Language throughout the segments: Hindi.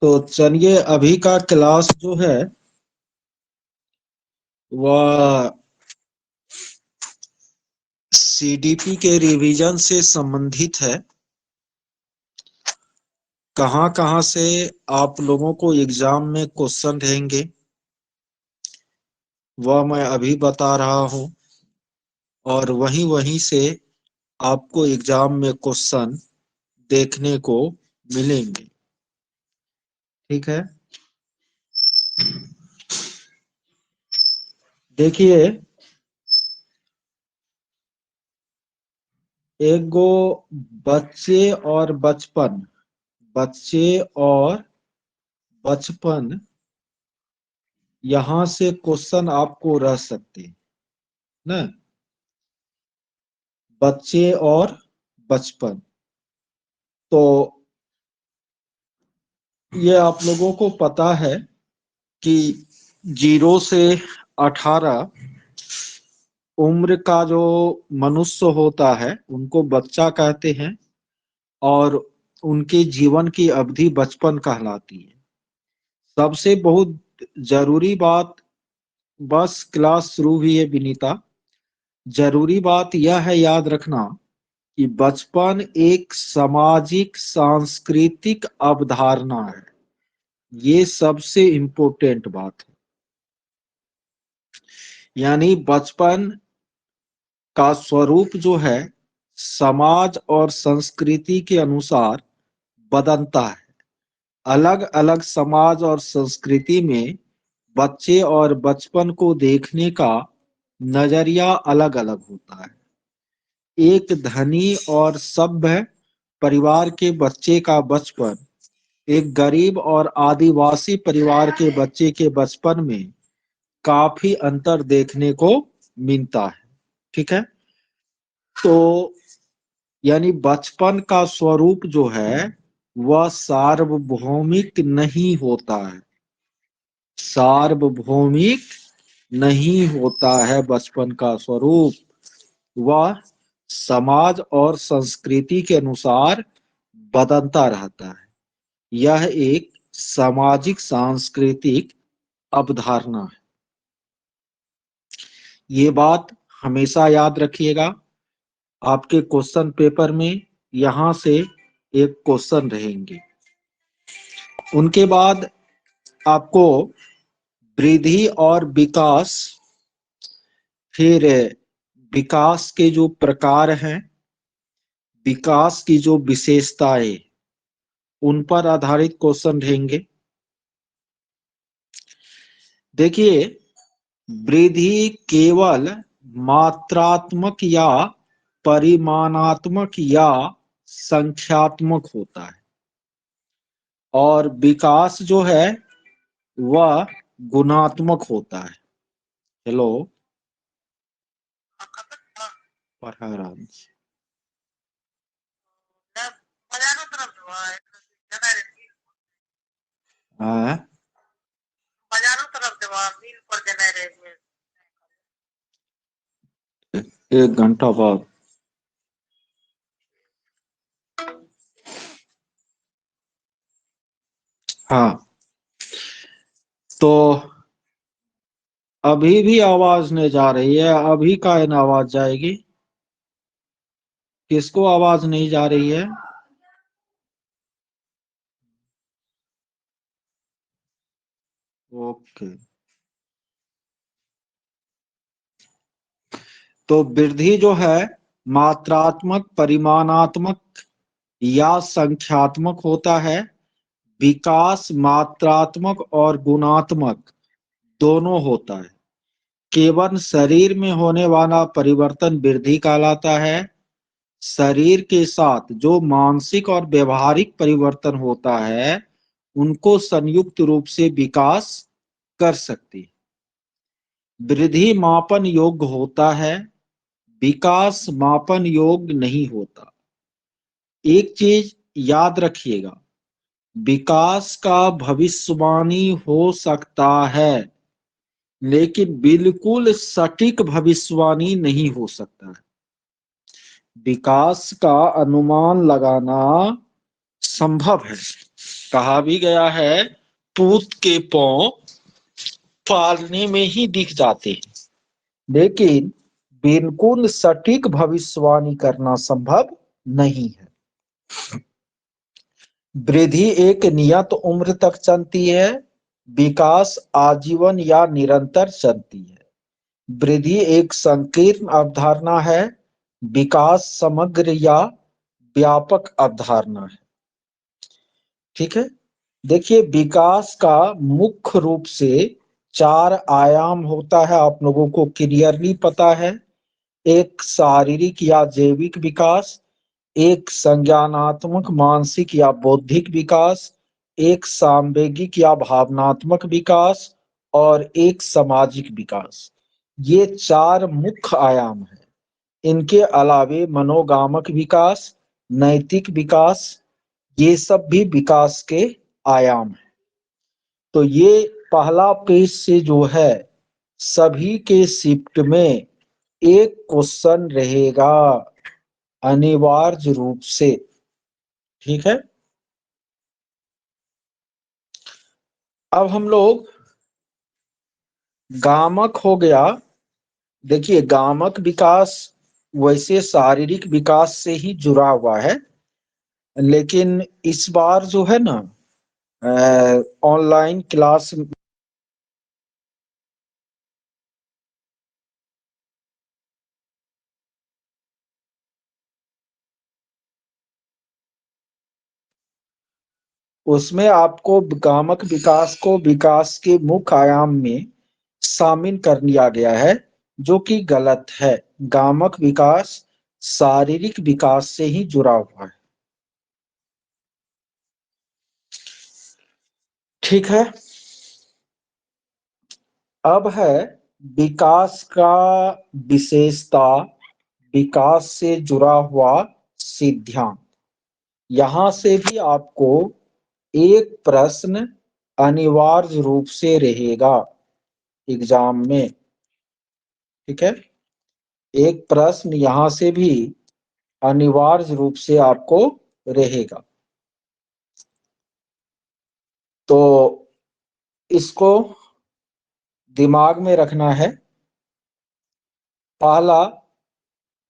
तो चलिए अभी का क्लास जो है वह सीडीपी के रिवीजन से संबंधित है। कहाँ कहाँ से आप लोगों को एग्जाम में क्वेश्चन रहेंगे वह मैं अभी बता रहा हूँ, और वहीं वहीं से आपको एग्जाम में क्वेश्चन देखने को मिलेंगे। ठीक है, देखिए एक गो बच्चे और बचपन, बच्चे और बचपन, यहां से क्वेश्चन आपको रह सकते हैं ना। बच्चे और बचपन, तो ये आप लोगों को पता है कि 0 से 18 उम्र का जो मनुष्य होता है उनको बच्चा कहते हैं, और उनके जीवन की अवधि बचपन कहलाती है। सबसे बहुत जरूरी बात, बस क्लास शुरू हुई है विनीता, जरूरी बात यह है याद रखना कि बचपन एक सामाजिक सांस्कृतिक अवधारणा है। ये सबसे इम्पोर्टेंट बात है। यानी बचपन का स्वरूप जो है समाज और संस्कृति के अनुसार बदलता है। अलग अलग समाज और संस्कृति में बच्चे और बचपन को देखने का नजरिया अलग अलग होता है। एक धनी और सभ्य परिवार के बच्चे का बचपन एक गरीब और आदिवासी परिवार के बच्चे के बचपन में काफी अंतर देखने को मिलता है। ठीक है, तो यानी बचपन का स्वरूप जो है वह सार्वभौमिक नहीं होता है, सार्वभौमिक नहीं होता है। बचपन का स्वरूप वह समाज और संस्कृति के अनुसार बदलता रहता है। यह एक सामाजिक सांस्कृतिक अवधारणा है। ये बात हमेशा याद रखिएगा। आपके क्वेश्चन पेपर में यहां से एक क्वेश्चन रहेंगे। उनके बाद आपको वृद्धि और विकास, फिर विकास के जो प्रकार हैं, विकास की जो विशेषताएं, उन पर आधारित क्वेश्चन रहेंगे। देखिए, वृद्धि केवल मात्रात्मक या परिमाणात्मक या संख्यात्मक होता है, और विकास जो है वह गुणात्मक होता है। हेलो, पढ़ा आराम से। हाँ, एक घंटा बाद। हाँ, तो अभी भी आवाज नहीं जा रही है। अभी का इन आवाज जाएगी? किसको आवाज नहीं जा रही है? ओके, तो वृद्धि जो है मात्रात्मक, परिमाणात्मक या संख्यात्मक होता है। विकास मात्रात्मक और गुणात्मक दोनों होता है। केवल शरीर में होने वाला परिवर्तन वृद्धि कहलाता है। शरीर के साथ जो मानसिक और व्यवहारिक परिवर्तन होता है उनको संयुक्त रूप से विकास कर सकती है। वृद्धि मापन योग्य होता है, विकास मापन योग्य नहीं होता। एक चीज याद रखिएगा, विकास का भविष्यवाणी हो सकता है लेकिन बिल्कुल सटीक भविष्यवाणी नहीं हो सकता है। विकास का अनुमान लगाना संभव है कहा भी गया है पूत के पांव पालने में ही दिख जाते हैं, लेकिन बिल्कुल सटीक भविष्यवाणी करना संभव नहीं है। वृद्धि एक नियत उम्र तक चलती है, विकास आजीवन या निरंतर चलती है। वृद्धि एक संकीर्ण अवधारणा है, विकास समग्र या व्यापक अवधारणा है। ठीक है, देखिए विकास का मुख्य रूप से 4 आयाम होता है, आप लोगों को क्लियरली पता है। एक शारीरिक या जैविक विकास, एक संज्ञानात्मक मानसिक या बौद्धिक विकास, एक सांवेगिक या भावनात्मक विकास और एक सामाजिक विकास। ये 4 मुख्य आयाम हैं। इनके अलावे मनोगामक विकास, नैतिक विकास, ये सब भी विकास के आयाम हैं। तो ये पहला पेज से जो है सभी के शिफ्ट में एक क्वेश्चन रहेगा अनिवार्य रूप से। ठीक है, अब हम लोग गामक हो गया। देखिए गामक विकास वैसे शारीरिक विकास से ही जुड़ा हुआ है, लेकिन इस बार जो है ना ऑनलाइन क्लास उसमें आपको गामक विकास को विकास के मुख्य आयाम में शामिल कर लिया गया है, जो कि गलत है। गामक विकास शारीरिक विकास से ही जुड़ा हुआ है। ठीक है, अब है विकास का विशेषता, विकास से जुड़ा हुआ सिद्धांत। यहां से भी आपको एक प्रश्न अनिवार्य रूप से रहेगा एग्जाम में। ठीक है, एक प्रश्न यहां से भी अनिवार्य रूप से आपको रहेगा, तो इसको दिमाग में रखना है। पहला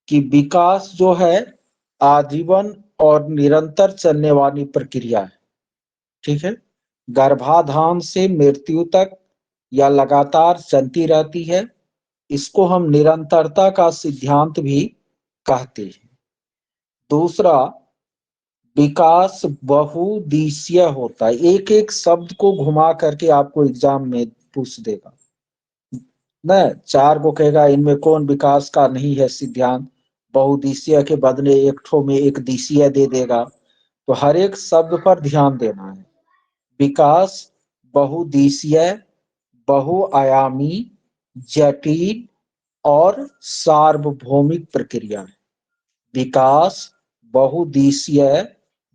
कि विकास जो है आजीवन और निरंतर चलने वाली प्रक्रिया है। ठीक है, गर्भाधान से मृत्यु तक या लगातार चलती रहती है। इसको हम निरंतरता का सिद्धांत भी कहते हैं। दूसरा, विकास बहुदिशीय होता है। एक एक शब्द को घुमा करके आपको एग्जाम में पूछ देगा न, 4 को कहेगा इनमें कौन विकास का नहीं है सिद्धांत, बहुदिशीय के बदले एक ठो में एक दिशीय दे देगा। तो हर एक शब्द पर ध्यान देना है। विकास बहुदिशीय, बहुआयामी, जटिल और सार्वभौमिक प्रक्रिया है। विकास बहुदिशीय,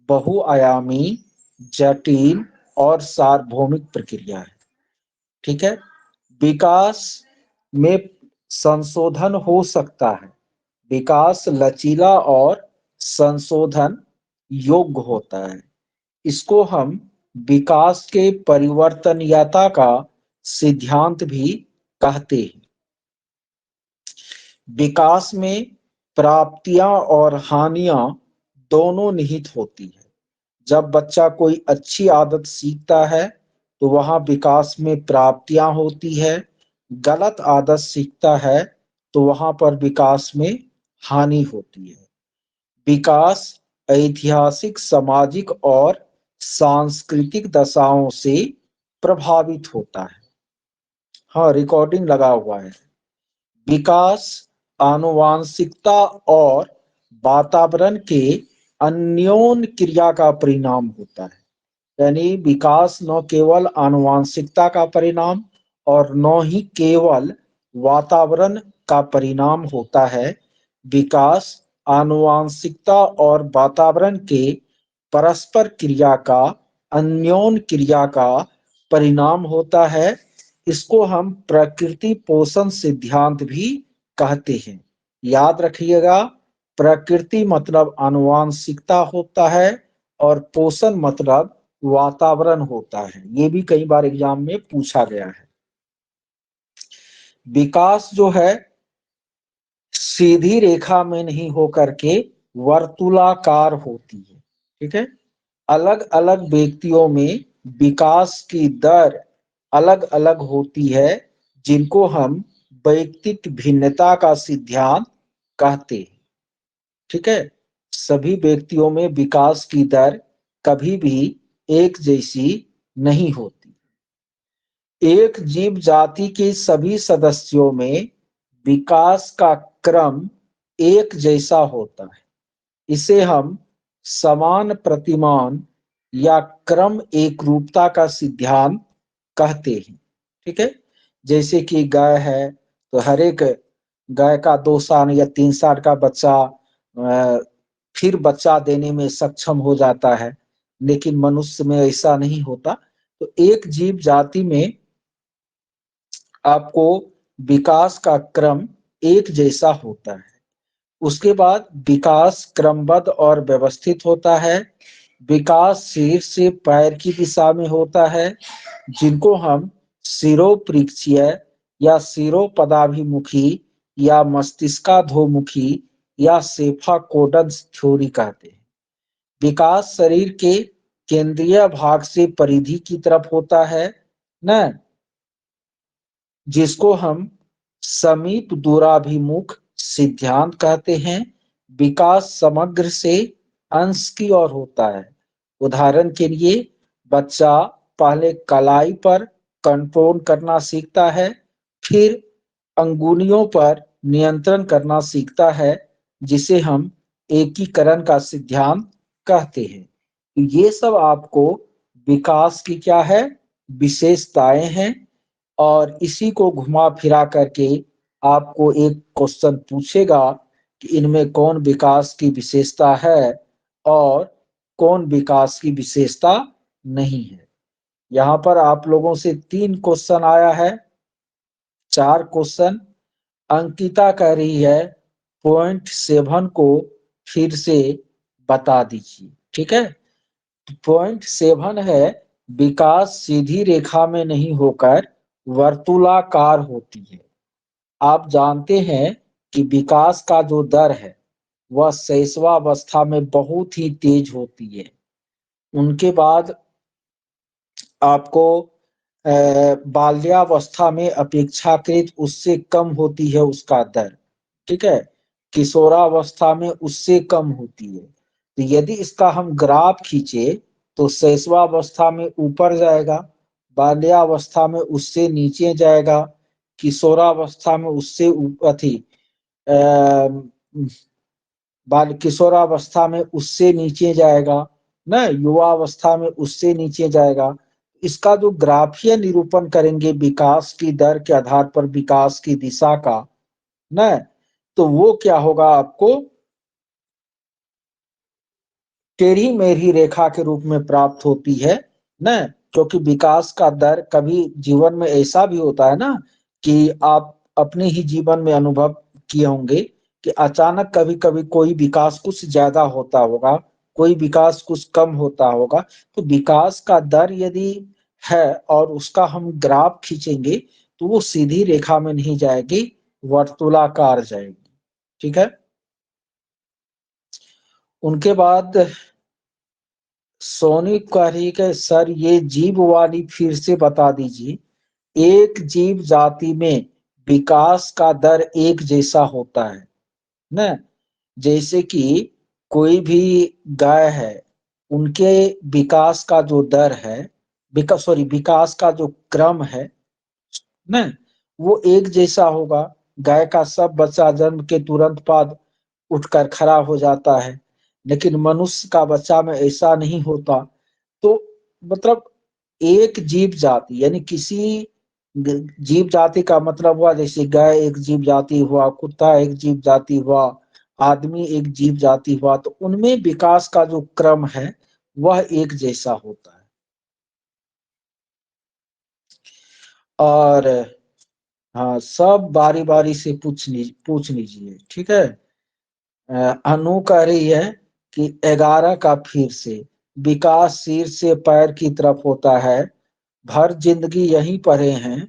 बहुआयामी, जटिल और सार्वभौमिक प्रक्रिया है। ठीक है, विकास में संशोधन हो सकता है। विकास लचीला और संशोधन योग्य होता है। इसको हम विकास के परिवर्तनीयता का सिद्धांत भी कहते हैं। विकास में प्राप्तियां और हानियां दोनों निहित होती है। जब बच्चा कोई अच्छी आदत सीखता है तो वहां विकास में प्राप्तियां होती है। गलत आदत सीखता है तो वहां पर विकास में हानि होती है। विकास ऐतिहासिक, सामाजिक और सांस्कृतिक दशाओं से प्रभावित होता है। हाँ, रिकॉर्डिंग लगा हुआ है। विकास आनुवांशिकता और वातावरण के अन्योन्य क्रिया का परिणाम होता है। यानी विकास न केवल आनुवांशिकता का परिणाम और न ही केवल वातावरण का परिणाम होता है। विकास आनुवांशिकता और वातावरण के परस्पर क्रिया का, अन्योन्य क्रिया का परिणाम होता है। इसको हम प्रकृति पोषण सिद्धांत भी कहते हैं। याद रखिएगा, प्रकृति मतलब आनुवांशिकता होता है और पोषण मतलब वातावरण होता है। ये भी कई बार एग्जाम में पूछा गया है। विकास जो है सीधी रेखा में नहीं होकर के वर्तुलाकार होती है। ठीक है। अलग अलग व्यक्तियों में विकास की दर अलग अलग होती है, जिनको हम वैयक्तिक भिन्नता का सिद्धांत कहते हैं। ठीक है। सभी व्यक्तियों में विकास की दर कभी भी एक जैसी नहीं होती। एक जीव जाति के सभी सदस्यों में विकास का क्रम एक जैसा होता है। इसे हम समान प्रतिमान या क्रम एकरूपता का सिद्धांत कहते हैं। ठीक है। जैसे कि गाय है तो हर एक गाय का 2 साल या 3 साल का बच्चा फिर बच्चा देने में सक्षम हो जाता है, लेकिन मनुष्य में ऐसा नहीं होता। तो एक जीव जाति में आपको विकास का क्रम एक जैसा होता है। उसके बाद विकास क्रमबद्ध और व्यवस्थित होता है। विकास सिर से पैर की दिशा में होता है, जिनको हम सिरोपृक्षीय या सिरोपदाभिमुखी या मस्तिष्काधोमुखी या सेफाकोडल थ्योरी कहते हैं। विकास शरीर के केंद्रीय भाग से परिधि की तरफ होता है न, जिसको हम समीप दूराभिमुख सिद्धांत कहते हैं। विकास समग्र से अंश की ओर होता है। उदाहरण के लिए बच्चा पहले कलाई पर कंट्रोल करना सीखता है, फिर अंगुलियों पर नियंत्रण करना सीखता है, जिसे हम एकीकरण का सिद्धांत कहते हैं। ये सब आपको विकास की क्या है, विशेषताएं हैं। और इसी को घुमा फिरा करके आपको एक क्वेश्चन पूछेगा कि इनमें कौन विकास की विशेषता है और कौन विकास की विशेषता नहीं है। यहाँ पर आप लोगों से 3 क्वेश्चन आया है, 4 क्वेश्चन। अंकिता कह रही है पॉइंट 7 को फिर से बता दीजिए। ठीक है। पॉइंट 7 है विकास सीधी रेखा में नहीं होकर वर्तुलाकार होती है। आप जानते हैं कि विकास का जो दर है वह शैशवावस्था में बहुत ही तेज होती है। उनके बाद आपको बाल्यावस्था में अपेक्षाकृत उससे कम होती है उसका दर। ठीक है। किशोरावस्था में उससे कम होती है। तो यदि इसका हम ग्राफ खींचे तो शैशवावस्था में ऊपर जाएगा, बाल्यावस्था में उससे नीचे जाएगा, किशोरावस्था में उससे अथी बाल किशोरावस्था में उससे नीचे जाएगा ना, युवावस्था में उससे नीचे जाएगा। इसका जो ग्राफीय निरूपण करेंगे विकास की दर के आधार पर विकास की दिशा का ना, तो वो क्या होगा, आपको टेढ़ी मेढ़ी रेखा के रूप में प्राप्त होती है ना। क्योंकि विकास का दर कभी जीवन में ऐसा भी होता है ना कि आप अपने ही जीवन में अनुभव किए होंगे कि अचानक कभी कभी कोई विकास कुछ ज्यादा होता होगा, कोई विकास कुछ कम होता होगा। तो विकास का दर यदि है और उसका हम ग्राफ खींचेंगे तो वो सीधी रेखा में नहीं जाएगी, वर्तुलाकार जाएगी। ठीक है। उनके बाद सोनी कह रही है सर ये जीव वाली फिर से बता दीजिए। एक जीव जाति में विकास का दर एक जैसा होता है ना। जैसे कि कोई भी गाय है, उनके विकास का जो दर है, विकास का जो क्रम है ना, वो एक जैसा होगा। गाय का सब बच्चा जन्म के तुरंत बाद उठकर खड़ा हो जाता है, लेकिन मनुष्य का बच्चा में ऐसा नहीं होता। तो मतलब एक जीव जाति यानी किसी जीव जाति का मतलब हुआ, जैसे गाय एक जीव जाति हुआ, कुत्ता एक जीव जाति हुआ, आदमी एक जीव जाति हुआ, तो उनमें विकास का जो क्रम है वह एक जैसा होता है। और हाँ, सब बारी बारी से पूछ लीजिए। ठीक है। अनु कह रही है कि 11 का फिर से विकास सिर से पैर की तरफ होता है, भर जिंदगी यहीं पढ़े हैं,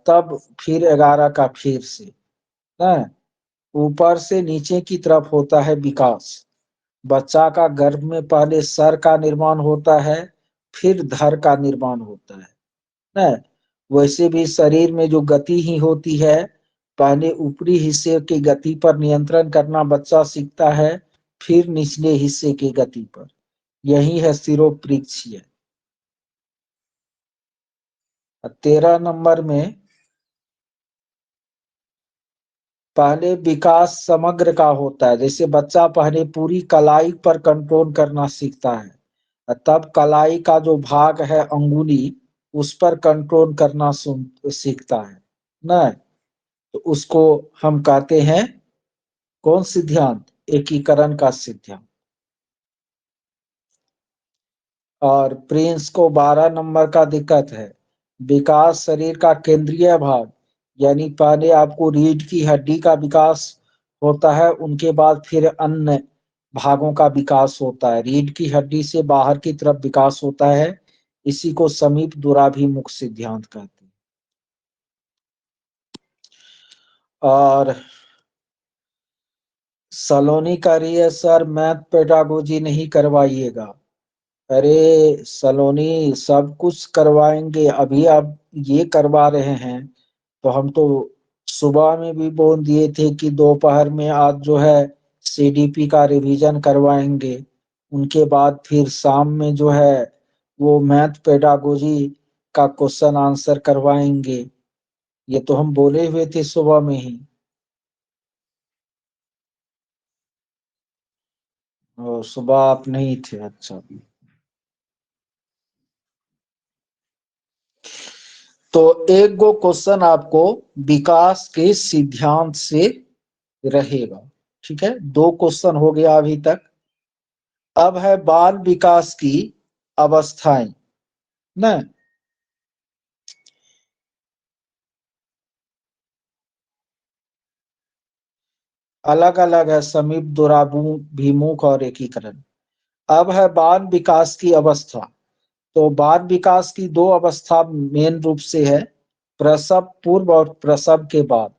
तब फिर 11 का फिर से ना। ऊपर से नीचे की तरफ होता है विकास। बच्चा का गर्भ में पहले सर का निर्माण होता है, फिर धड़ का निर्माण होता है ना। वैसे भी शरीर में जो गति ही होती है, पहले ऊपरी हिस्से की गति पर नियंत्रण करना बच्चा सीखता है, फिर निचले हिस्से की गति पर। यही है शिरोपृच्छ्य। 13 नंबर में पहले विकास समग्र का होता है। जैसे बच्चा पहले पूरी कलाई पर कंट्रोल करना सीखता है, तब कलाई का जो भाग है अंगुली, उस पर कंट्रोल करना सीखता है ना। तो उसको हम कहते हैं कौन सिद्धांत? एकीकरण का सिद्धांत। और प्रिंस को 12 नंबर का दिक्कत है। विकास शरीर का केंद्रीय भाग, यानी पहले आपको रीढ़ की हड्डी का विकास होता है, उनके बाद फिर अन्य भागों का विकास होता है। रीढ़ की हड्डी से बाहर की तरफ विकास होता है, इसी को समीप दुराभिमुख सिद्धांत कहते हैं। और सलोनी कह रही है सर मैथ पेडागोजी नहीं करवाइएगा। अरे सलोनी, सब कुछ करवाएंगे। अभी आप ये करवा रहे हैं, तो हम तो सुबह में भी बोल दिए थे कि दोपहर में आज जो है सीडीपी का रिवीजन करवाएंगे। उनके बाद फिर शाम में जो है वो मैथ पेडागोजी का क्वेश्चन आंसर करवाएंगे। ये तो हम बोले हुए थे सुबह में ही। और सुबह आप नहीं थे, अच्छा। तो एक गो क्वेश्चन आपको विकास के सिद्धांत से रहेगा। ठीक है, दो क्वेश्चन हो गया अभी तक। अब है बाल विकास की अवस्थाएं ना। अलग अलग है, समीप दुराभिमुख और एकीकरण। अब है बाल विकास की अवस्था। तो बाल विकास की दो अवस्था मेन रूप से है, प्रसव पूर्व और प्रसव के बाद।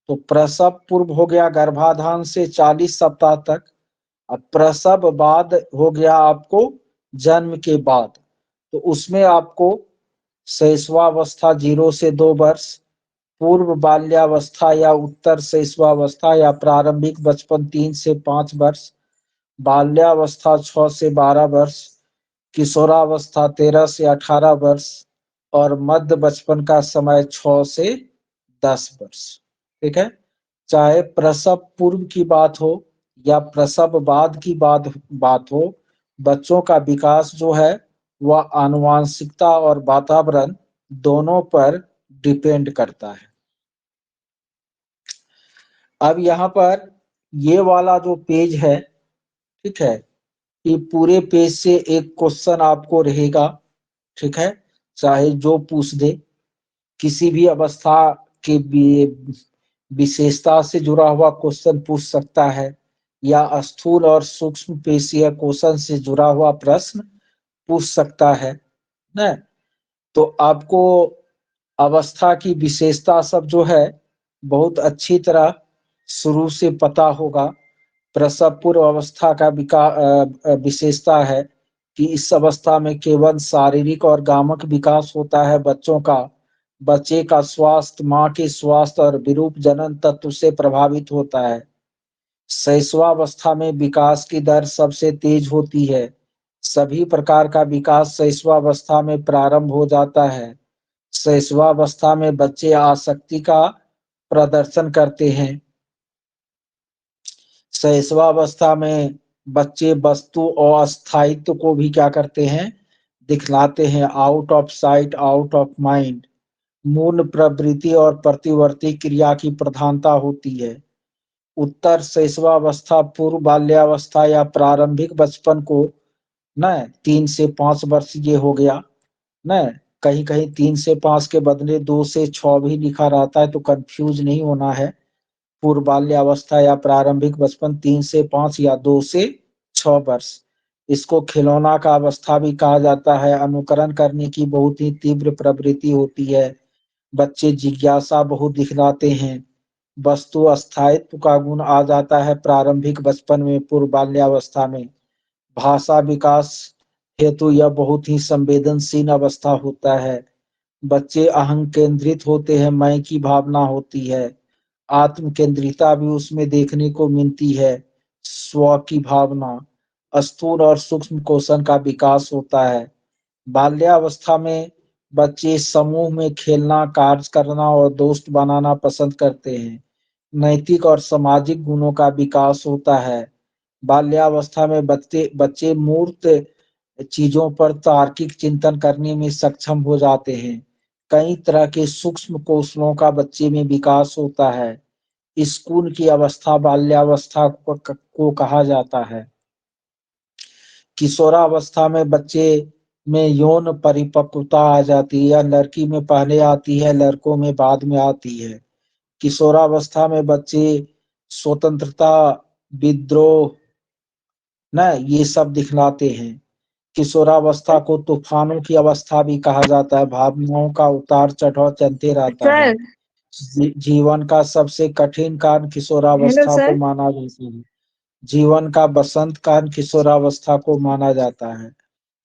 तो प्रसव पूर्व हो गया गर्भाधान से 40 सप्ताह तक। अब प्रसव बाद हो गया आपको जन्म के बाद। तो उसमें आपको शैशवावस्था 0 से 2 वर्ष, पूर्व बाल्यावस्था या उत्तर शैशवावस्था या प्रारंभिक बचपन 3 से 5 वर्ष, बाल्यावस्था 6 से 12 वर्ष, किशोरावस्था 13 से 18 वर्ष, और मध्य बचपन का समय 6 से 10 वर्ष। ठीक है, चाहे प्रसव पूर्व की बात हो या प्रसव बाद की बात हो, बच्चों का विकास जो है वह आनुवांशिकता और वातावरण दोनों पर डिपेंड करता है। अब यहाँ पर ये वाला जो पेज है, ठीक है, ये पूरे पेज से एक क्वेश्चन आपको रहेगा। ठीक है, चाहे जो पूछ दे, किसी भी अवस्था के विशेषता से जुड़ा हुआ क्वेश्चन पूछ सकता है, या स्थूल और सूक्ष्म पेशीय कोशन से जुड़ा हुआ प्रश्न पूछ सकता है ना। तो आपको अवस्था की विशेषता सब जो है बहुत अच्छी तरह शुरू से पता होगा। प्रसव पूर्व अवस्था का विशेषता है कि इस अवस्था में केवल शारीरिक और गामक विकास होता है बच्चों का। बच्चे का स्वास्थ्य माँ के स्वास्थ्य और विरूप जनन तत्व से प्रभावित होता है। शैशवावस्था में विकास की दर सबसे तेज होती है। सभी प्रकार का विकास शैशवावस्था में प्रारंभ हो जाता है। शैशवावस्था में बच्चे आसक्ति का प्रदर्शन करते हैं। शैशवावस्था में बच्चे वस्तु और अस्थायित्व को भी क्या करते हैं, दिखलाते हैं। Out of sight out of mind, मूल प्रवृत्ति और प्रतिवर्ती क्रिया की प्रधानता होती है। उत्तर शैशवावस्था पूर्व बाल्यावस्था या प्रारंभिक बचपन को न 3 से 5 वर्ष ये हो गया न। कहीं कहीं 3 से 5 के बदले 2 से 6 भी लिखा रहता है, तो कंफ्यूज नहीं होना है। पूर्व बाल्यावस्था या प्रारंभिक बचपन 3 से 5 या 2 से 6 वर्ष। इसको खिलौना का अवस्था भी कहा जाता है। अनुकरण करने की बहुत ही तीव्र प्रवृत्ति होती है। बच्चे जिज्ञासा बहुत दिखलाते हैं। वस्तु स्थायित्व का गुण आ जाता है प्रारंभिक बचपन में, पूर्व बाल्यावस्था में। भाषा विकास हेतु यह बहुत ही संवेदनशील अवस्था होता है। बच्चे अहं केंद्रित होते हैं, मैं की भावना होती है। आत्म केंद्रिता भी उसमें देखने को मिलती है, स्व की भावना। स्थूल और सूक्ष्म कौशल का विकास होता है। बाल्यावस्था में बच्चे समूह में खेलना, कार्य करना और दोस्त बनाना पसंद करते हैं। नैतिक और सामाजिक गुणों का विकास होता है। बाल्यावस्था में बच्चे बच्चे मूर्त चीजों पर तार्किक चिंतन करने में सक्षम हो जाते हैं। कई तरह के सूक्ष्म कौशलों का बच्चे में विकास होता है। स्कूल की अवस्था बाल्यावस्था को कहा जाता है। किशोरावस्था में बच्चे में यौन परिपक्वता आ जाती है। लड़की में पहले आती है, लड़कों में बाद में आती है। किशोरावस्था में बच्चे स्वतंत्रता, विद्रोह न ये सब दिखलाते हैं। किशोरावस्था को तूफानों की अवस्था भी कहा जाता है। भावनाओं का उतार चढ़ाव चलते रहता है। सर। जीवन का सबसे कठिन काल हेलो किशोरावस्था को सर। माना जाता है। जीवन का बसंत काल किशोरावस्था को माना जाता है।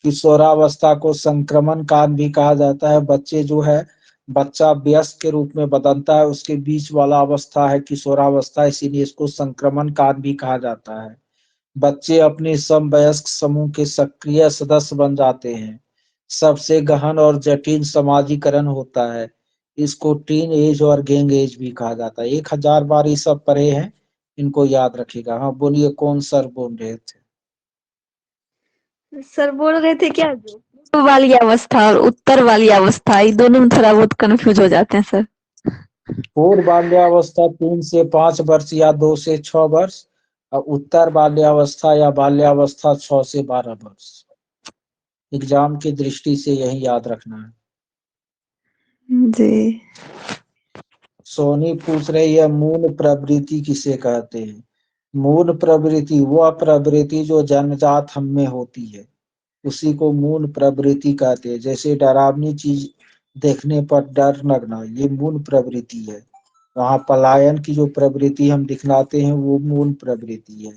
किशोरावस्था को संक्रमण काल भी कहा जाता है। बच्चे जो है, बच्चा वयस्क के रूप में बदलता है, उसके बीच वाला अवस्था है किशोरावस्था, इसीलिए इसको संक्रमण काल भी कहा जाता है। बच्चे अपने समवयस्क समूह के सक्रिय सदस्य बन जाते हैं। सबसे गहन और जटिल समाजीकरण होता है। इसको टीन एज और गैंग एज भी कहा जाता है। 1000 बार ये सब पढ़े हैं, इनको याद रखिएगा। हाँ बोलिए, कौन सर बोल रहे थे? सर बोल रहे थे क्या, जो पूर्व वाली अवस्था और उत्तर वाली अवस्था, ये दोनों में थोड़ा बहुत कंफ्यूज हो जाते हैं सर। पूर्व बाल्यावस्था 3 से 5 वर्ष या 2 से 6 वर्ष, और उत्तर बाल्यावस्था या बाल्यावस्था 6 से 12 वर्ष। एग्जाम की दृष्टि से यही याद रखना है। जी। सोनी पूछ रही है मूल प्रवृत्ति किसे कहते हैं? मूल प्रवृत्ति वह प्रवृत्ति जो जन्मजात हम में होती है, उसी को मूल प्रवृत्ति कहते हैं। जैसे डरावनी चीज देखने पर डर लगना, ये मूल प्रवृत्ति है। वहां पलायन की जो प्रवृत्ति हम दिखलाते हैं, वो मूल प्रवृत्ति है।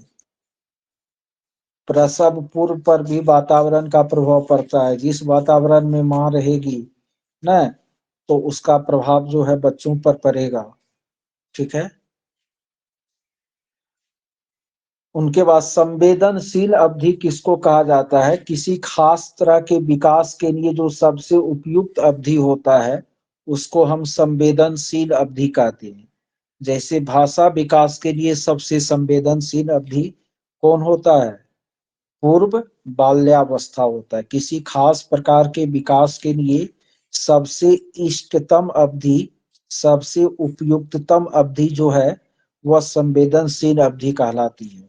प्रसव पूर्व पर भी वातावरण का प्रभाव पड़ता है। जिस वातावरण में माँ रहेगी न, तो उसका प्रभाव जो है बच्चों पर पड़ेगा। ठीक है। उनके बाद संवेदनशील अवधि किसको कहा जाता है? किसी खास तरह के विकास के लिए जो सबसे उपयुक्त अवधि होता है, उसको हम संवेदनशील अवधि कहते हैं। जैसे भाषा विकास के लिए सबसे संवेदनशील अवधि कौन होता है? पूर्व बाल्यावस्था होता है। किसी खास प्रकार के विकास के लिए सबसे इष्टतम अवधि, सबसे उपयुक्ततम अवधि जो है, वह संवेदनशील अवधि कहलाती है।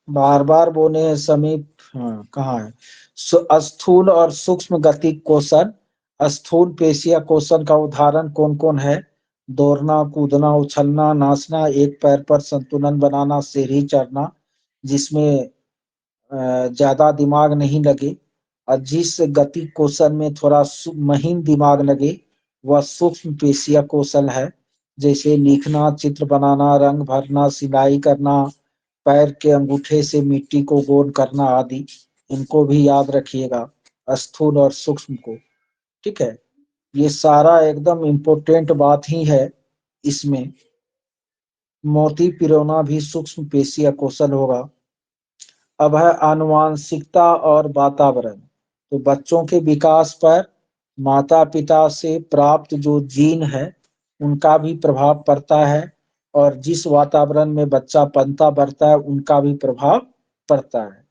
बार बार बोले हैं समीप। हाँ, कहाँ है? स्थूल और सूक्ष्म गति कौशल। स्थूल पेशीय कौशल का उदाहरण कौन कौन है? दौड़ना, कूदना, उछलना, नाचना, एक पैर पर संतुलन बनाना, सीढ़ी चढ़ना, जिसमें ज्यादा दिमाग नहीं लगे। और जिस गति कौशल में थोड़ा महीन दिमाग लगे, वह सूक्ष्म पेशीय कौशल है। जैसे लिखना, चित्र बनाना, रंग भरना, सिलाई करना, पैर के अंगूठे से मिट्टी को गोल करना आदि। इनको भी याद रखिएगा, स्थूल और सूक्ष्म को। ठीक है। ये सारा एकदम इम्पोर्टेंट बात ही है इसमें। मोती पिरोना भी सूक्ष्म पेशीय कौशल होगा। अब है आनुवांशिकता और वातावरण। तो बच्चों के विकास पर माता पिता से प्राप्त जो जीन है, उनका भी प्रभाव पड़ता है, और जिस वातावरण में बच्चा पनता बढ़ता है, उनका भी प्रभाव पड़ता है।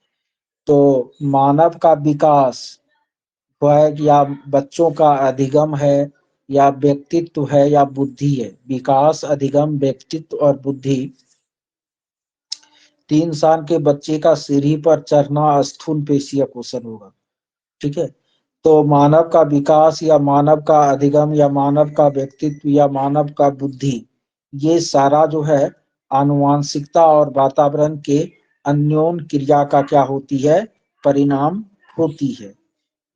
तो मानव का विकास है या बच्चों का अधिगम है, या व्यक्तित्व है, या बुद्धि है? विकास, अधिगम, व्यक्तित्व और बुद्धि। 3 साल के बच्चे का सीढ़ी पर चढ़ना स्थूल पेशीय कौशल होगा। ठीक है। तो मानव का विकास या मानव का अधिगम या मानव का व्यक्तित्व या मानव का बुद्धि, ये सारा जो है आनुवांशिकता और वातावरण के अन्योन क्रिया का क्या होती है, परिणाम होती है।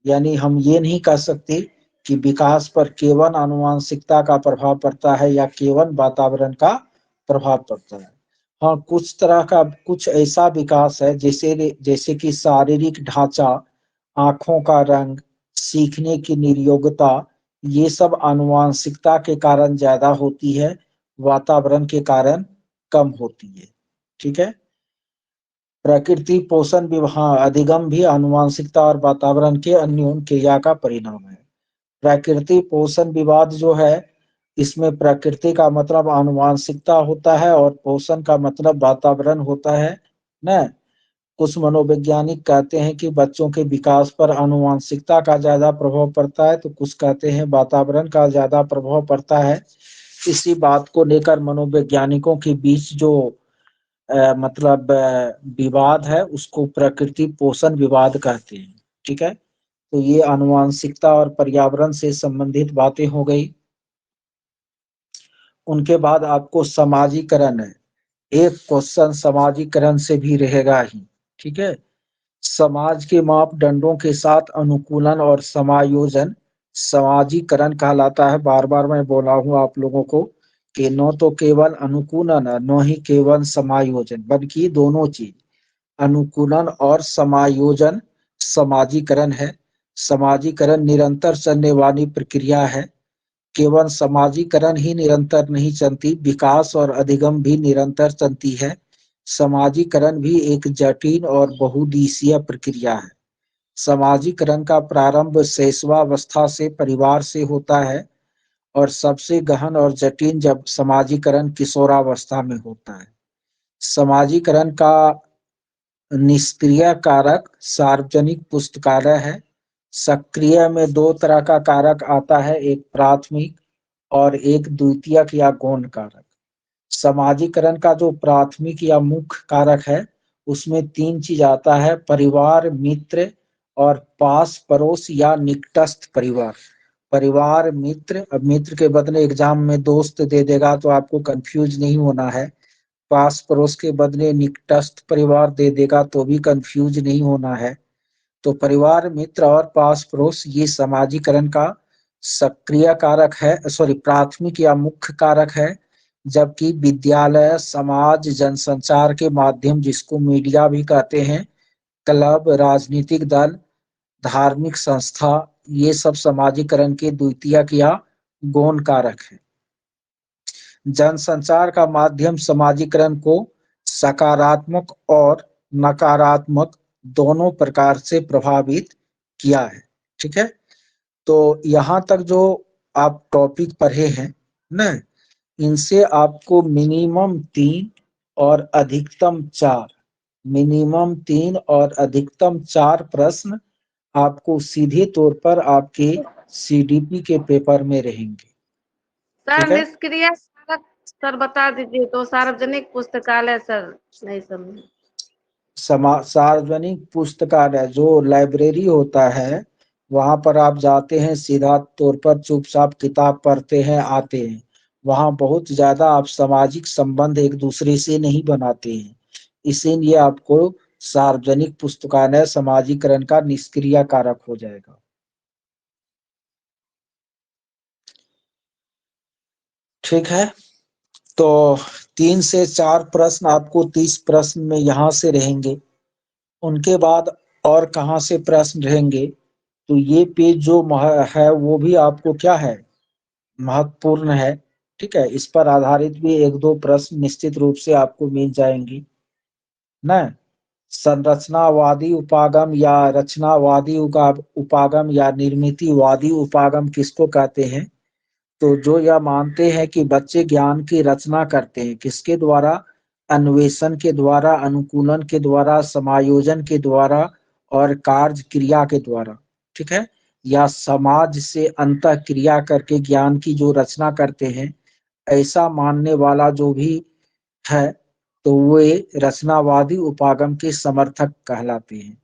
यानी हम ये नहीं कह सकते कि विकास पर केवल आनुवांशिकता का प्रभाव पड़ता है या केवल वातावरण का प्रभाव पड़ता है। हाँ, कुछ तरह का कुछ ऐसा विकास है जैसे कि शारीरिक ढांचा, आंखों का रंग, सीखने की निर्योग्यता, ये सब आनुवांशिकता के कारण ज्यादा होती है, वातावरण के कारण कम होती है। ठीक है। प्रकृति पोषण विवाह अधिगम भी आनुवांशिकता और वातावरण के अन्योन क्रिया का परिणाम है। प्रकृति पोषण विवाद जो है, इसमें प्रकृति का मतलब आनुवांशिकता होता है और पोषण का मतलब वातावरण होता है न। कुछ मनोवैज्ञानिक कहते हैं कि बच्चों के विकास पर आनुवांशिकता का ज्यादा प्रभाव पड़ता है, तो कुछ कहते हैं वातावरण का ज्यादा प्रभाव पड़ता है। इसी बात को लेकर मनोवैज्ञानिकों के बीच जो मतलब विवाद है, उसको प्रकृति पोषण विवाद कहते हैं। ठीक है। तो ये आनुवांशिकता और पर्यावरण से संबंधित बातें हो गई। उनके बाद आपको समाजीकरण है, एक क्वेश्चन समाजीकरण से भी रहेगा ही। ठीक है। समाज के मापदंडों के साथ अनुकूलन और समायोजन समाजीकरण कहलाता है। बार बार मैं बोला हूं आप लोगों को कि न तो केवल अनुकूलन है, न ही केवल समायोजन, बल्कि दोनों चीज, अनुकूलन और समायोजन समाजीकरण है। समाजीकरण निरंतर चलने वाली प्रक्रिया है। केवल समाजीकरण ही निरंतर नहीं चलती, विकास और अधिगम भी निरंतर चलती है। समाजीकरण भी एक जटिल और बहुदिशीय प्रक्रिया है। समाजीकरण का प्रारंभ शैशवावस्था से परिवार से होता है और सबसे गहन और जटिल जब समाजीकरण किशोरावस्था में होता है। समाजीकरण का निष्क्रिय कारक सार्वजनिक पुस्तकालय है। सक्रिय में दो तरह का कारक आता है, एक प्राथमिक और एक द्वितीयक या गौण कारक। समाजीकरण का जो प्राथमिक या मुख्य कारक है, उसमें तीन चीज आता है, परिवार, मित्र और पास पड़ोस या निकटस्थ परिवार। परिवार, मित्र, अब मित्र के बदले एग्जाम में दोस्त दे देगा तो आपको कंफ्यूज नहीं होना है। पास पड़ोस के बदले निकटस्थ परिवार दे देगा तो भी कंफ्यूज नहीं होना है। तो परिवार, मित्र और पास पड़ोस ये समाजीकरण का सक्रिय कारक है, सॉरी प्राथमिक या मुख्य कारक है। जबकि विद्यालय, समाज, जनसंचार के माध्यम, जिसको मीडिया भी कहते हैं, क्लब, राजनीतिक दल, धार्मिक संस्था, ये सब समाजीकरण के द्वितीयक या गौण कारक है। जनसंचार का माध्यम समाजीकरण को सकारात्मक और नकारात्मक दोनों प्रकार से प्रभावित किया है। ठीक है। तो यहाँ तक जो आप टॉपिक पढ़े हैं न, इनसे आपको मिनिमम 3 और अधिकतम 4, मिनिमम 3 और अधिकतम 4 प्रश्न आपको सीधे तौर पर आपके सीडीपी के पेपर में रहेंगे। सर ठीक है। निष्क्रिय कारक सर बता दीजिए तो। सार्वजनिक पुस्तकालय सर नहीं समझे। सार्वजनिक पुस्तकालय जो लाइब्रेरी होता है, वहां पर आप जाते हैं, सीधा तौर पर चुपचाप किताब पढ़ते हैं, आते हैं। वहां बहुत ज्यादा आप सामाजिक संबंध एक दूसरे से नहीं बनाते हैं, इसीलिए आपको सार्वजनिक पुस्तकालय समाजीकरण का निष्क्रिय कारक हो जाएगा। ठीक है। तो 3 से 4 प्रश्न आपको 30 प्रश्न में यहाँ से रहेंगे। उनके बाद और कहाँ से प्रश्न रहेंगे, तो ये पेज जो है वो भी आपको क्या है, महत्वपूर्ण है। ठीक है। इस पर आधारित भी 1-2 प्रश्न निश्चित रूप से आपको मिल जाएंगी न। संरचनावादी उपागम या रचनावादी उपागम या निर्मितिवादी उपागम किसको कहते हैं, तो जो यह मानते हैं कि बच्चे ज्ञान की रचना करते हैं, किसके द्वारा, अन्वेषण के द्वारा, अनुकूलन के द्वारा, समायोजन के द्वारा और कार्य क्रिया के द्वारा। ठीक है। या समाज से अंतः क्रिया करके ज्ञान की जो रचना करते हैं, ऐसा मानने वाला जो भी है, तो वे रचनावादी उपागम के समर्थक कहलाते हैं।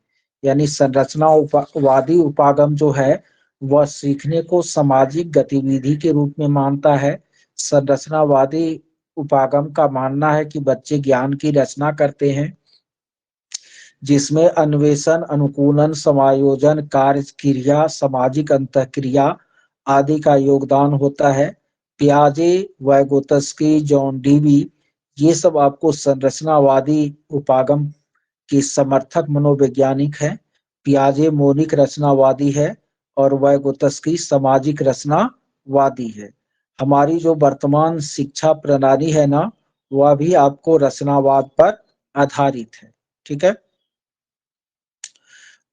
यानी संरचनावादी उपागम जो है वह सीखने को सामाजिक गतिविधि के रूप में मानता है। संरचनावादी उपागम का मानना है कि बच्चे ज्ञान की रचना करते हैं, जिसमें अन्वेषण, अनुकूलन, समायोजन, कार्य क्रिया, सामाजिक अंतःक्रिया आदि का योगदान होता है। पियाजे, वाइगोत्स्की, जॉन डीवी, ये सब आपको संरचनावादी उपागम के समर्थक मनोवैज्ञानिक हैं। पियाजे मौलिक रचनावादी है और वाइगोत्स्की सामाजिक रचनावादी है। हमारी जो वर्तमान शिक्षा प्रणाली है ना, वह भी आपको रचनावाद पर आधारित है। ठीक है।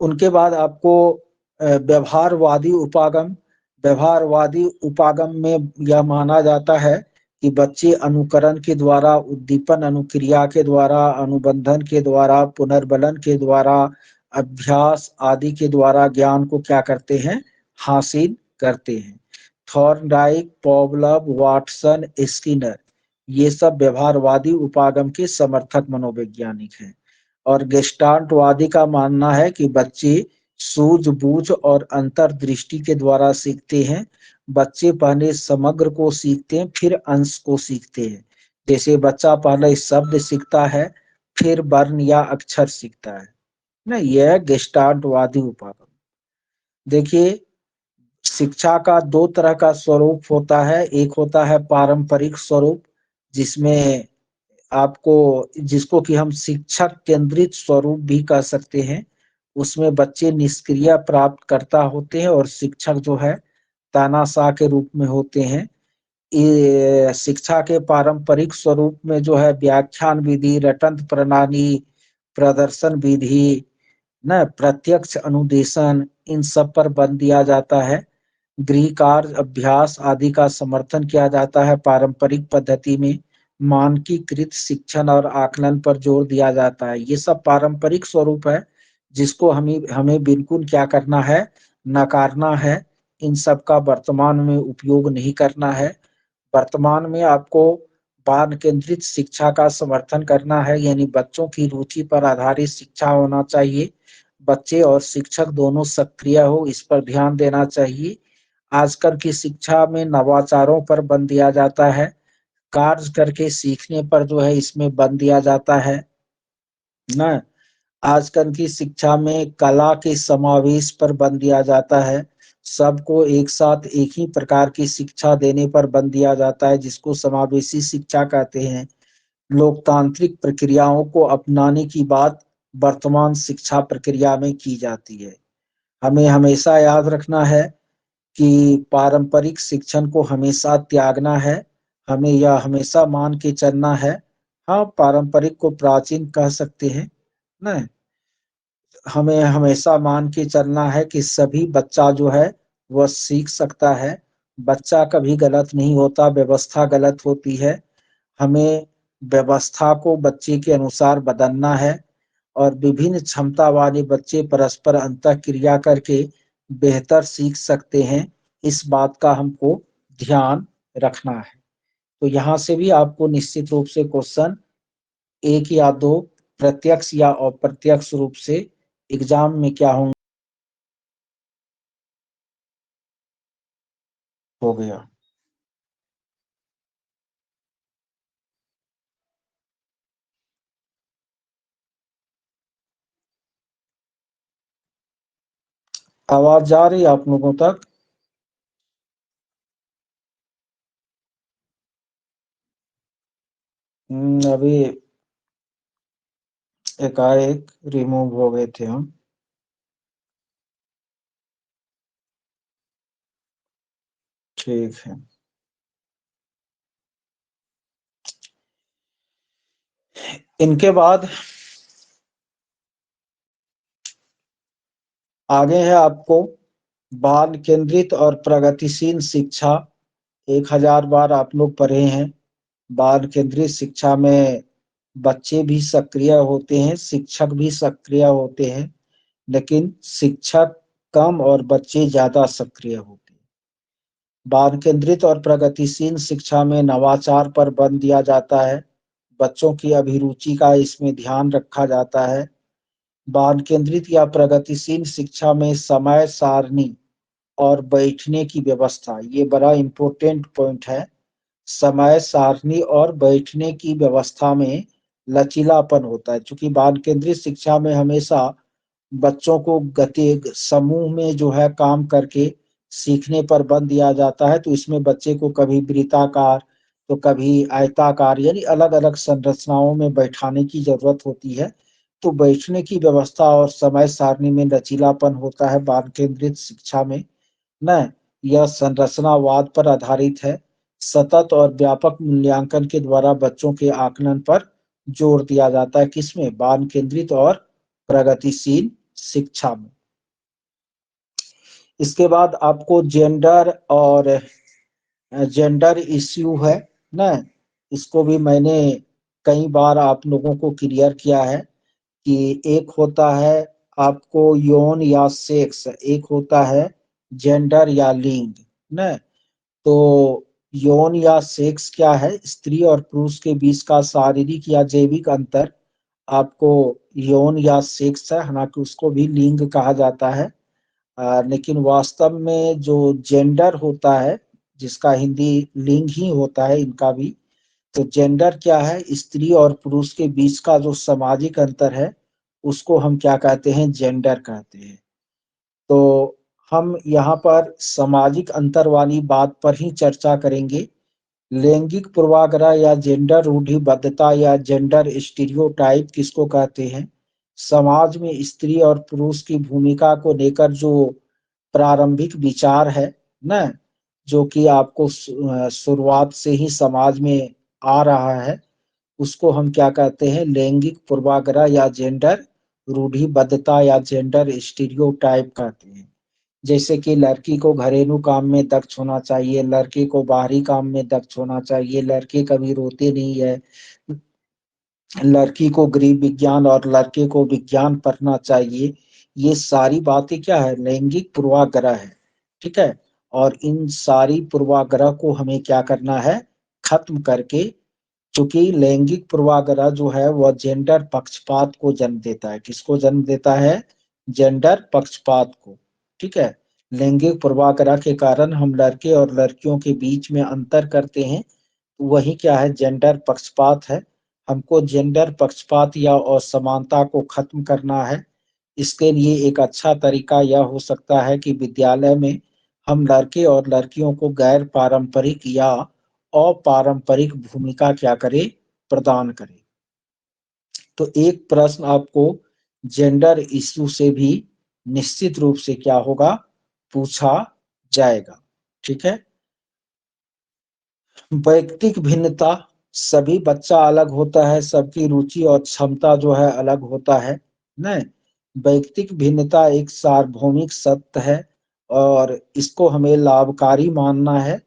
उनके बाद आपको व्यवहारवादी उपागम। व्यवहारवादी उपागम में यह माना जाता है कि बच्चे अनुकरण के द्वारा, उद्दीपन अनुक्रिया के द्वारा, अनुबंधन के द्वारा, पुनर्बलन के द्वारा, अभ्यास आदि के द्वारा ज्ञान को क्या करते हैं, हासिल करते हैं। थॉर्नडाइक, पॉवलव, वाटसन, स्किनर, ये सब व्यवहारवादी उपागम के समर्थक मनोवैज्ञानिक हैं। और गेस्टाल्टवादी का मानना है कि बच्चे सूझबूझ और अंतर्दृष्टि के द्वारा सीखते हैं। बच्चे पहले समग्र को सीखते हैं, फिर अंश को सीखते हैं। जैसे बच्चा पहले शब्द सीखता है, फिर वर्ण या अक्षर सीखता है ना। यह गेस्टाल्टवादी उपागम। देखिए, शिक्षा का दो तरह का स्वरूप होता है। एक होता है पारंपरिक स्वरूप, जिसमें आपको, जिसको कि हम शिक्षक केंद्रित स्वरूप भी कह सकते हैं। उसमें बच्चे निष्क्रिय प्राप्तकर्ता होते हैं और शिक्षक जो है तानाशाह के रूप में होते हैं। ये शिक्षा के पारंपरिक स्वरूप में जो है व्याख्यान विधि, रटंत प्रणाली, प्रदर्शन विधि, न प्रत्यक्ष अनुदेशन, इन सब पर बल दिया जाता है। गृह कार्य, अभ्यास आदि का समर्थन किया जाता है। पारंपरिक पद्धति में मानकीकृत शिक्षण और आकलन पर जोर दिया जाता है। ये सब पारंपरिक स्वरूप है, जिसको हमें हमें बिल्कुल क्या करना है, नकारना है। इन सब का वर्तमान में उपयोग नहीं करना है। वर्तमान में आपको बाल केंद्रित शिक्षा का समर्थन करना है, यानी बच्चों की रुचि पर आधारित शिक्षा होना चाहिए। बच्चे और शिक्षक दोनों सक्रिय हो, इस पर ध्यान देना चाहिए। आजकल की शिक्षा में नवाचारों पर बल दिया जाता है, कार्य करके सीखने पर जो है इसमें बल दिया जाता है ना। आजकल की शिक्षा में कला के समावेश पर बल दिया जाता है। सबको एक साथ एक ही प्रकार की शिक्षा देने पर बल दिया जाता है, जिसको समावेशी शिक्षा कहते हैं। लोकतांत्रिक प्रक्रियाओं को अपनाने की बात वर्तमान शिक्षा प्रक्रिया में की जाती है। हमें हमेशा याद रखना है कि पारंपरिक शिक्षण को हमेशा त्यागना है। हमें यह हमेशा मान के चलना है, हाँ, पारंपरिक को प्राचीन कह सकते हैं ना। हमें हमेशा मान के चलना है कि सभी बच्चा जो है वह सीख सकता है। बच्चा कभी गलत नहीं होता, व्यवस्था गलत होती है। हमें व्यवस्था को बच्चे के अनुसार बदलना है और विभिन्न क्षमता वाले बच्चे परस्पर अंतःक्रिया करके बेहतर सीख सकते हैं। इस बात का हमको ध्यान रखना है। तो यहाँ से भी आपको निश्चित रूप से क्वेश्चन एक या दो प्रत्यक्ष या अप्रत्यक्ष रूप से एग्जाम में क्या हो गया। आवाज जा रही है आप लोगों तक? अभी एकाएक रिमूव हो गए थे हम। ठीक है। इनके बाद आगे है आपको बाल केंद्रित और प्रगतिशील शिक्षा। 1000 बार आप लोग पढ़े हैं। बाल केंद्रित शिक्षा में बच्चे भी सक्रिय होते हैं, शिक्षक भी सक्रिय होते हैं, लेकिन शिक्षक कम और बच्चे ज्यादा सक्रिय होते हैं। बाल केंद्रित और प्रगतिशील शिक्षा में नवाचार पर बल दिया जाता है। बच्चों की अभिरुचि का इसमें ध्यान रखा जाता है। बाल केंद्रित या प्रगतिशील शिक्षा में समय सारणी और बैठने की व्यवस्था, ये बड़ा इंपॉर्टेंट पॉइंट है। समय सारणी और बैठने की व्यवस्था में लचीलापन होता है। चूंकि बाल केंद्रित शिक्षा में हमेशा बच्चों को गति समूह में जो है काम करके सीखने पर बल दिया जाता है, तो इसमें बच्चे को कभी वृत्ताकार तो कभी आयताकार यानी अलग अलग संरचनाओं में बैठाने की जरूरत होती है। तो बैठने की व्यवस्था और समय सारणी में लचीलापन होता है बाल केंद्रित शिक्षा में न। यह संरचनावाद पर आधारित है। सतत और व्यापक मूल्यांकन के द्वारा बच्चों के आकलन पर जोर दिया जाता है। किसमें? बाल केंद्रित और प्रगतिशील शिक्षा में। इसके बाद आपको जेंडर इश्यू है ना, इसको भी मैंने कई बार आप लोगों को क्लियर किया है कि एक होता है आपको यौन या सेक्स, एक होता है जेंडर या लिंग न। तो यौन या सेक्स क्या है? स्त्री और पुरुष के बीच का शारीरिक या जैविक अंतर आपको यौन या सेक्स है, हालांकि उसको भी लिंग कहा जाता है। लेकिन वास्तव में जो जेंडर होता है, जिसका हिंदी लिंग ही होता है इनका भी, तो जेंडर क्या है? स्त्री और पुरुष के बीच का जो सामाजिक अंतर है उसको हम क्या कहते हैं? जेंडर कहते हैं। तो हम यहाँ पर सामाजिक अंतर वाली बात पर ही चर्चा करेंगे। लैंगिक पूर्वाग्रह या जेंडर रूढ़िबद्धता या जेंडर स्टीरियोटाइप किसको कहते हैं? समाज में स्त्री और पुरुष की भूमिका को लेकर जो प्रारंभिक विचार है न, जो कि आपको शुरुआत से ही समाज में आ रहा है, उसको हम क्या कहते हैं? लैंगिक पूर्वाग्रह या जेंडर रूढ़िबद्धता या जेंडर स्टीरियोटाइप कहते हैं। जैसे कि लड़की को घरेलू काम में दक्ष होना चाहिए, लड़के को बाहरी काम में दक्ष होना चाहिए, लड़के कभी रोते नहीं है, लड़की को गृह विज्ञान और लड़के को विज्ञान पढ़ना चाहिए। ये सारी बातें क्या है? लैंगिक पूर्वाग्रह है। ठीक है। और इन सारी पूर्वाग्रह को हमें क्या करना है? खत्म करके, क्योंकि लैंगिक पूर्वाग्रह जो है वह जेंडर पक्षपात को जन्म देता है। किसको जन्म देता है? जेंडर पक्षपात को। ठीक है। लैंगिक पूर्वाग्रह के कारण हम लड़के और लड़कियों के बीच में अंतर करते हैं, तो वही क्या है? जेंडर पक्षपात है। हमको जेंडर पक्षपात या असमानता को खत्म करना है। इसके लिए एक अच्छा तरीका यह हो सकता है कि विद्यालय में हम लड़के और लड़कियों को गैर पारंपरिक या अपारंपरिक भूमिका क्या करें? प्रदान करें। तो एक प्रश्न आपको जेंडर इश्यू से भी निश्चित रूप से क्या होगा? पूछा जाएगा। ठीक है। वैयक्तिक भिन्नता, सभी बच्चा अलग होता है, सबकी रुचि और क्षमता जो है अलग होता है न। वैयक्तिक भिन्नता एक सार्वभौमिक सत्य है और इसको हमें लाभकारी मानना है।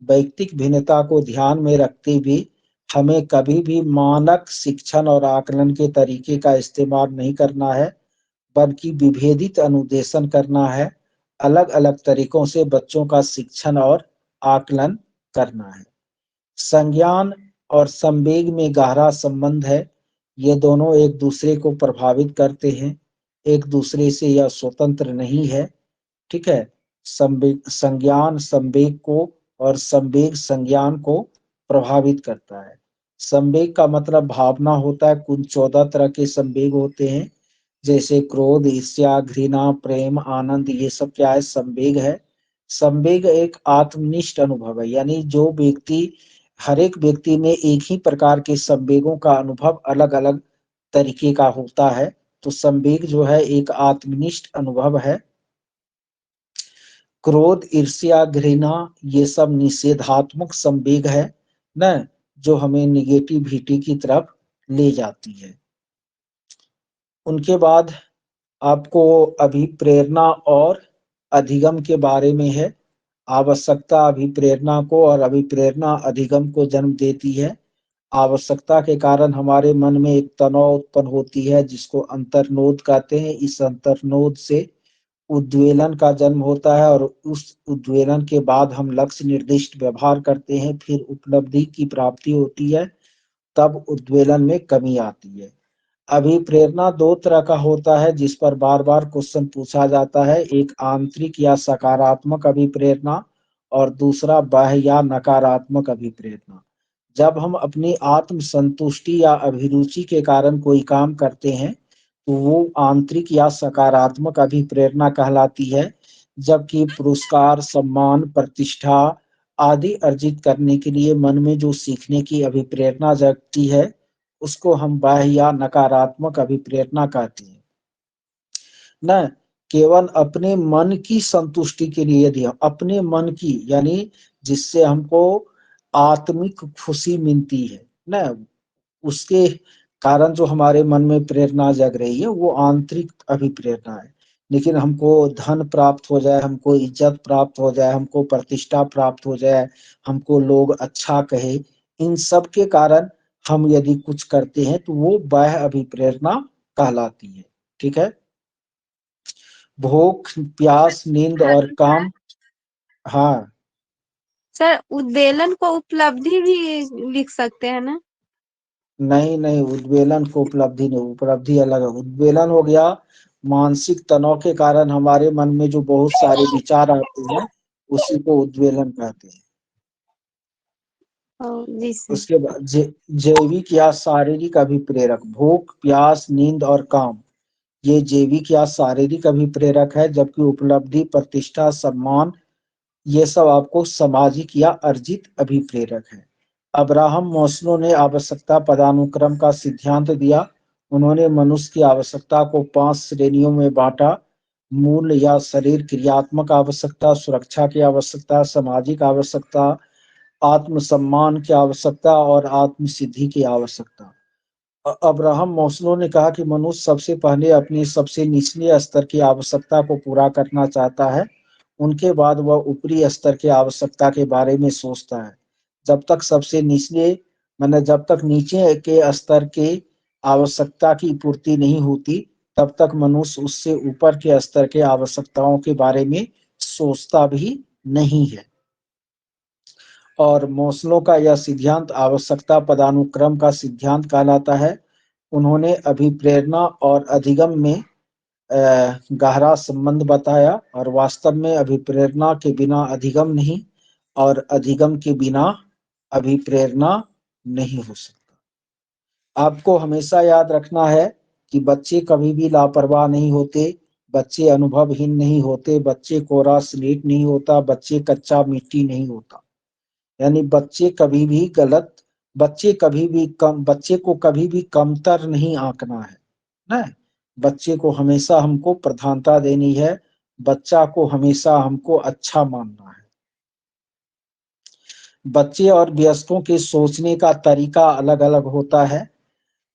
वैयक्तिक भिन्नता को ध्यान में रखते हुए हमें कभी भी मानक शिक्षण और आकलन के तरीके का इस्तेमाल नहीं करना है, बल्कि विभेदित अनुदेशन करना है। अलग अलग तरीकों से बच्चों का शिक्षण और आकलन करना है। संज्ञान और संवेग में गहरा संबंध है। ये दोनों एक दूसरे को प्रभावित करते हैं, एक दूसरे से यह स्वतंत्र नहीं है। ठीक है। संज्ञान संवेग को और संवेग संज्ञान को प्रभावित करता है। संवेग का मतलब भावना होता है। कुल 14 तरह के संवेग होते हैं, जैसे क्रोध, ईर्ष्या, घृणा, प्रेम, आनंद, ये सब क्या है? संवेग है। संवेग एक आत्मनिष्ठ अनुभव है, यानी जो व्यक्ति, हर एक व्यक्ति में एक ही प्रकार के संवेगों का अनुभव अलग अलग तरीके का होता है। तो संवेग जो है एक आत्मनिष्ठ अनुभव है। क्रोध, ईर्ष्या, घृणा, ये सब निषेधात्मक संवेग है न, जो हमें निगेटिविटी की तरफ ले जाती है। उनके बाद आपको अभिप्रेरणा और अधिगम के बारे में है। आवश्यकता अभिप्रेरणा को और अभिप्रेरणा अधिगम को जन्म देती है। आवश्यकता के कारण हमारे मन में एक तनाव उत्पन्न होती है, जिसको अंतर्नोद कहते हैं। इस अंतर्नोद से उद्वेलन का जन्म होता है और उस उद्वेलन के बाद हम लक्ष्य निर्दिष्ट व्यवहार करते हैं, फिर उपलब्धि की प्राप्ति होती है, तब उद्वेलन में कमी आती है। अभिप्रेरणा दो तरह का होता है, जिस पर बार बार क्वेश्चन पूछा जाता है। एक आंतरिक या सकारात्मक अभिप्रेरणा और दूसरा बाह्य या नकारात्मक अभिप्रेरणा। जब हम अपनी आत्म संतुष्टि या अभिरुचि के कारण कोई काम करते हैं तो वो आंतरिक या सकारात्मक अभिप्रेरणा कहलाती है, जबकि पुरस्कार, सम्मान, प्रतिष्ठा आदि अर्जित करने के लिए मन में जो सीखने की अभिप्रेरणा जगती है उसको हम बाह्य या नकारात्मक अभिप्रेरणा कहते हैं। न केवल अपने मन की संतुष्टि के लिए, यदि अपने मन की यानी जिससे हमको आत्मिक खुशी मिलती है न, उसके कारण जो हमारे मन में प्रेरणा जग रही है वो आंतरिक अभिप्रेरणा है। लेकिन हमको धन प्राप्त हो जाए, हमको इज्जत प्राप्त हो जाए, हमको प्रतिष्ठा प्राप्त हो जाए, हमको लोग अच्छा कहे, इन सब के कारण हम यदि कुछ करते हैं तो वो बाह्य अभिप्रेरणा कहलाती है। ठीक है। भूख, प्यास, नींद और काम। हाँ, सर उद्वेलन को उपलब्धि भी लिख सकते हैं ना? नहीं नहीं, उद्वेलन को उपलब्धि नहीं, उपलब्धि अलग है। उद्वेलन हो गया मानसिक तनाव के कारण हमारे मन में जो बहुत सारे विचार आते हैं उसी को उद्वेलन कहते हैं। जी सर। उसके बाद जैविक या शारीरिक अभिप्रेरक, भूख, प्यास, नींद और काम, ये जैविक या शारीरिक अभिप्रेरक है, जबकि उपलब्धि, प्रतिष्ठा, सम्मान ये सब आपको सामाजिक या अर्जित अभिप्रेरक है। अब्राहम मास्लो ने आवश्यकता पदानुक्रम का सिद्धांत दिया। उन्होंने मनुष्य की आवश्यकता को 5 श्रेणियों में बांटा। मूल या शरीर क्रियात्मक आवश्यकता, सुरक्षा की आवश्यकता, सामाजिक आवश्यकता, आत्मसम्मान की आवश्यकता और आत्म सिद्धि की आवश्यकता। अब्राहम मास्लो ने कहा कि मनुष्य सबसे पहले अपने सबसे निचले स्तर की आवश्यकता को पूरा करना चाहता है, उनके बाद वह ऊपरी स्तर की आवश्यकता के बारे में सोचता है। जब तक सबसे निचले माने जब तक नीचे के स्तर के आवश्यकता की पूर्ति नहीं होती तब तक मनुष्य उससे ऊपर के स्तर के आवश्यकताओं के बारे में सोचता भी नहीं है। और मास्लो का यह सिद्धांत आवश्यकता पदानुक्रम का सिद्धांत कहलाता है। उन्होंने अभिप्रेरणा और अधिगम में गहरा संबंध बताया, और वास्तव में अभिप्रेरणा के बिना अधिगम नहीं और अधिगम के बिना अभिप्रेरणा नहीं हो सकता। आपको हमेशा याद रखना है कि बच्चे कभी भी लापरवाह नहीं होते, बच्चे अनुभवहीन नहीं होते, बच्चे कोरा स्लेट नहीं होता, बच्चे कच्चा मिट्टी नहीं होता। यानी बच्चे को कभी भी कमतर नहीं आंकना है ना। बच्चे को हमेशा हमको प्रधानता देनी है, बच्चा को हमेशा हमको अच्छा मानना है। बच्चे और वयस्कों के सोचने का तरीका अलग अलग होता है।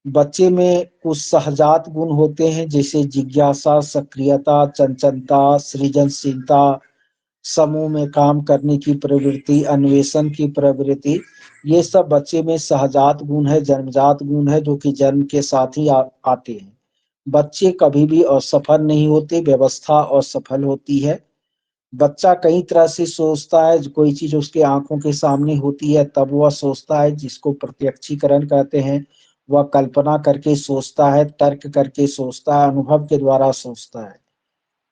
बच्चे में कुछ सहजात गुण होते हैं जैसे जिज्ञासा, सक्रियता, चंचलता, सृजनशीलता, समूह में काम करने की प्रवृत्ति, अन्वेषण की प्रवृत्ति। ये सब बच्चे में सहजात गुण है, जन्मजात गुण है, जो कि जन्म के साथ ही आते हैं। बच्चे कभी भी असफल नहीं होते, व्यवस्था असफल होती है। बच्चा कई तरह से सोचता है, कोई चीज उसके आंखों के सामने होती है तब वह सोचता है, जिसको प्रत्यक्षीकरण कहते हैं। वह कल्पना करके सोचता है, तर्क करके सोचता है, अनुभव के द्वारा सोचता है।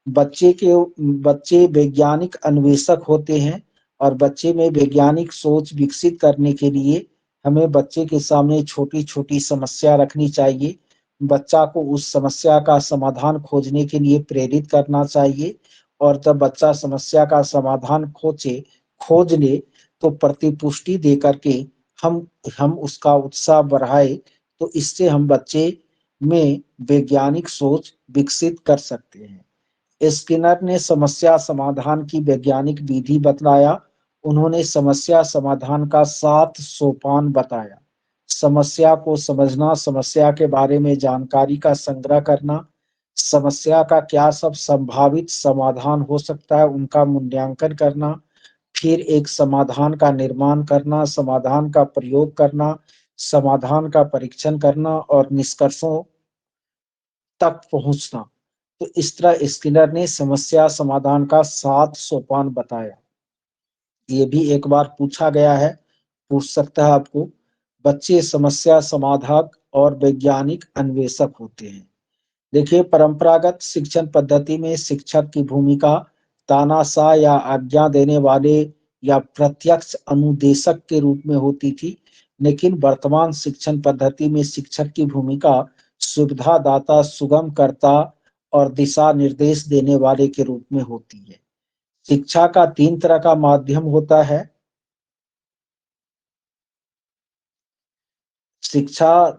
बच्चे वैज्ञानिक अन्वेषक होते हैं, और बच्चे में वैज्ञानिक सोच विकसित करने के लिए हमें बच्चे के सामने छोटी छोटी समस्या रखनी चाहिए। बच्चा को उस समस्या का समाधान खोजने के लिए प्रेरित करना चाहिए, और जब बच्चा समस्या का समाधान खोज ले तो प्रतिपुष्टि दे करके हम उसका उत्साह बढ़ाए, तो इससे हम बच्चे में वैज्ञानिक सोच विकसित कर सकते हैं। स्किनर ने समस्या समाधान की वैज्ञानिक विधि बतलाया। उन्होंने समस्या समाधान का 7 सोपान बताया। समस्या को समझना, समस्या के बारे में जानकारी का संग्रह करना, समस्या का क्या सब संभावित समाधान हो सकता है उनका मूल्यांकन करना, फिर एक समाधान का निर्माण करना, समाधान का प्रयोग करना, समाधान का परीक्षण करना और निष्कर्षों तक पहुंचना। तो इस तरह स्किनर ने समस्या समाधान का 7 सोपान बताया। ये भी एक बार पूछा गया है, पूछ सकता है आपको। बच्चे समस्या समाधान और वैज्ञानिक अन्वेषक होते हैं। देखिए, परंपरागत शिक्षण पद्धति में शिक्षक की भूमिका तानाशाह या आज्ञा देने वाले या प्रत्यक्ष अनुदेशक के रूप में होती थी, लेकिन वर्तमान शिक्षण पद्धति में शिक्षक की भूमिका सुविधादाता, सुगमकर्ता और दिशा निर्देश देने वाले के रूप में होती है। शिक्षा का 3 तरह का माध्यम होता है। शिक्षा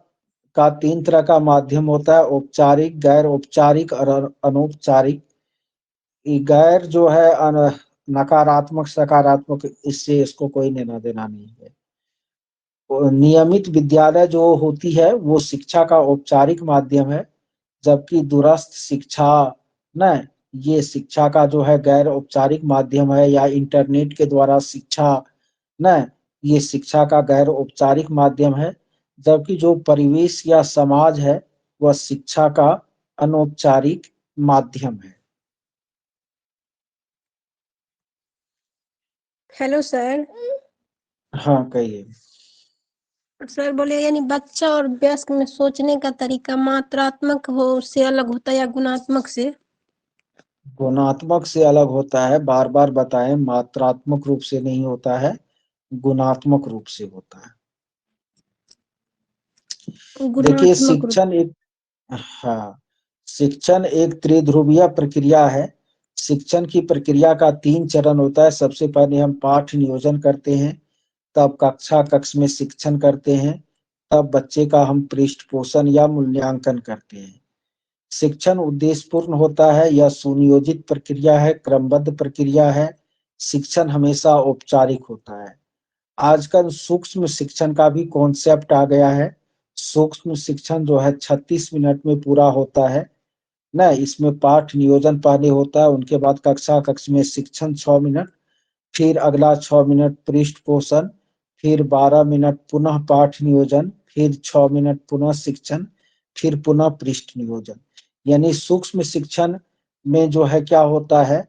का 3 तरह का माध्यम होता है, औपचारिक, गैर औपचारिक और अनौपचारिक। गैर जो है नकारात्मक, सकारात्मक, इससे इसको कोई लेना देना नहीं है। नियमित विद्यालय जो होती है वो शिक्षा का औपचारिक माध्यम है, जबकि दूरस्थ शिक्षा न ये शिक्षा का जो है गैर औपचारिक माध्यम है, या इंटरनेट के द्वारा शिक्षा न ये शिक्षा का गैर औपचारिक माध्यम है, जबकि जो परिवेश या समाज है वह शिक्षा का अनौपचारिक माध्यम है। Hello sir. हाँ कहिए। सर बोले यानी बच्चा और वयस्क में सोचने का तरीका मात्रात्मक हो से अलग होता है या गुणात्मक से? गुणात्मक से अलग होता है, बार बार बताएं, मात्रात्मक रूप से नहीं होता है, गुणात्मक रूप से होता है। देखिए गुणात्मक रूप। शिक्षण एक त्रिध्रुवीय प्रक्रिया है। शिक्षण की प्रक्रिया का 3 चरण होता है। सबसे पहले हम पाठ नियोजन करते हैं, तब कक्ष में शिक्षण करते हैं, तब बच्चे का हम पृष्ठ पोषण या मूल्यांकन करते हैं। शिक्षण उद्देश्यपूर्ण होता है, यह सुनियोजित प्रक्रिया है, क्रमबद्ध प्रक्रिया है। शिक्षण हमेशा औपचारिक होता है। आजकल सूक्ष्म शिक्षण का भी कॉन्सेप्ट आ गया है। सूक्ष्म शिक्षण जो है 36 मिनट में पूरा होता है ना। इसमें पाठ नियोजन पहले होता है, उनके बाद कक्ष में शिक्षण 6 मिनट, फिर अगला 6 मिनट पृष्ठ पोषण, फिर 12 मिनट पुनः पाठ नियोजन, फिर 6 मिनट पुनः शिक्षण, फिर पुनः पृष्ठ नियोजन। यानी सूक्ष्म शिक्षण में जो है क्या होता है,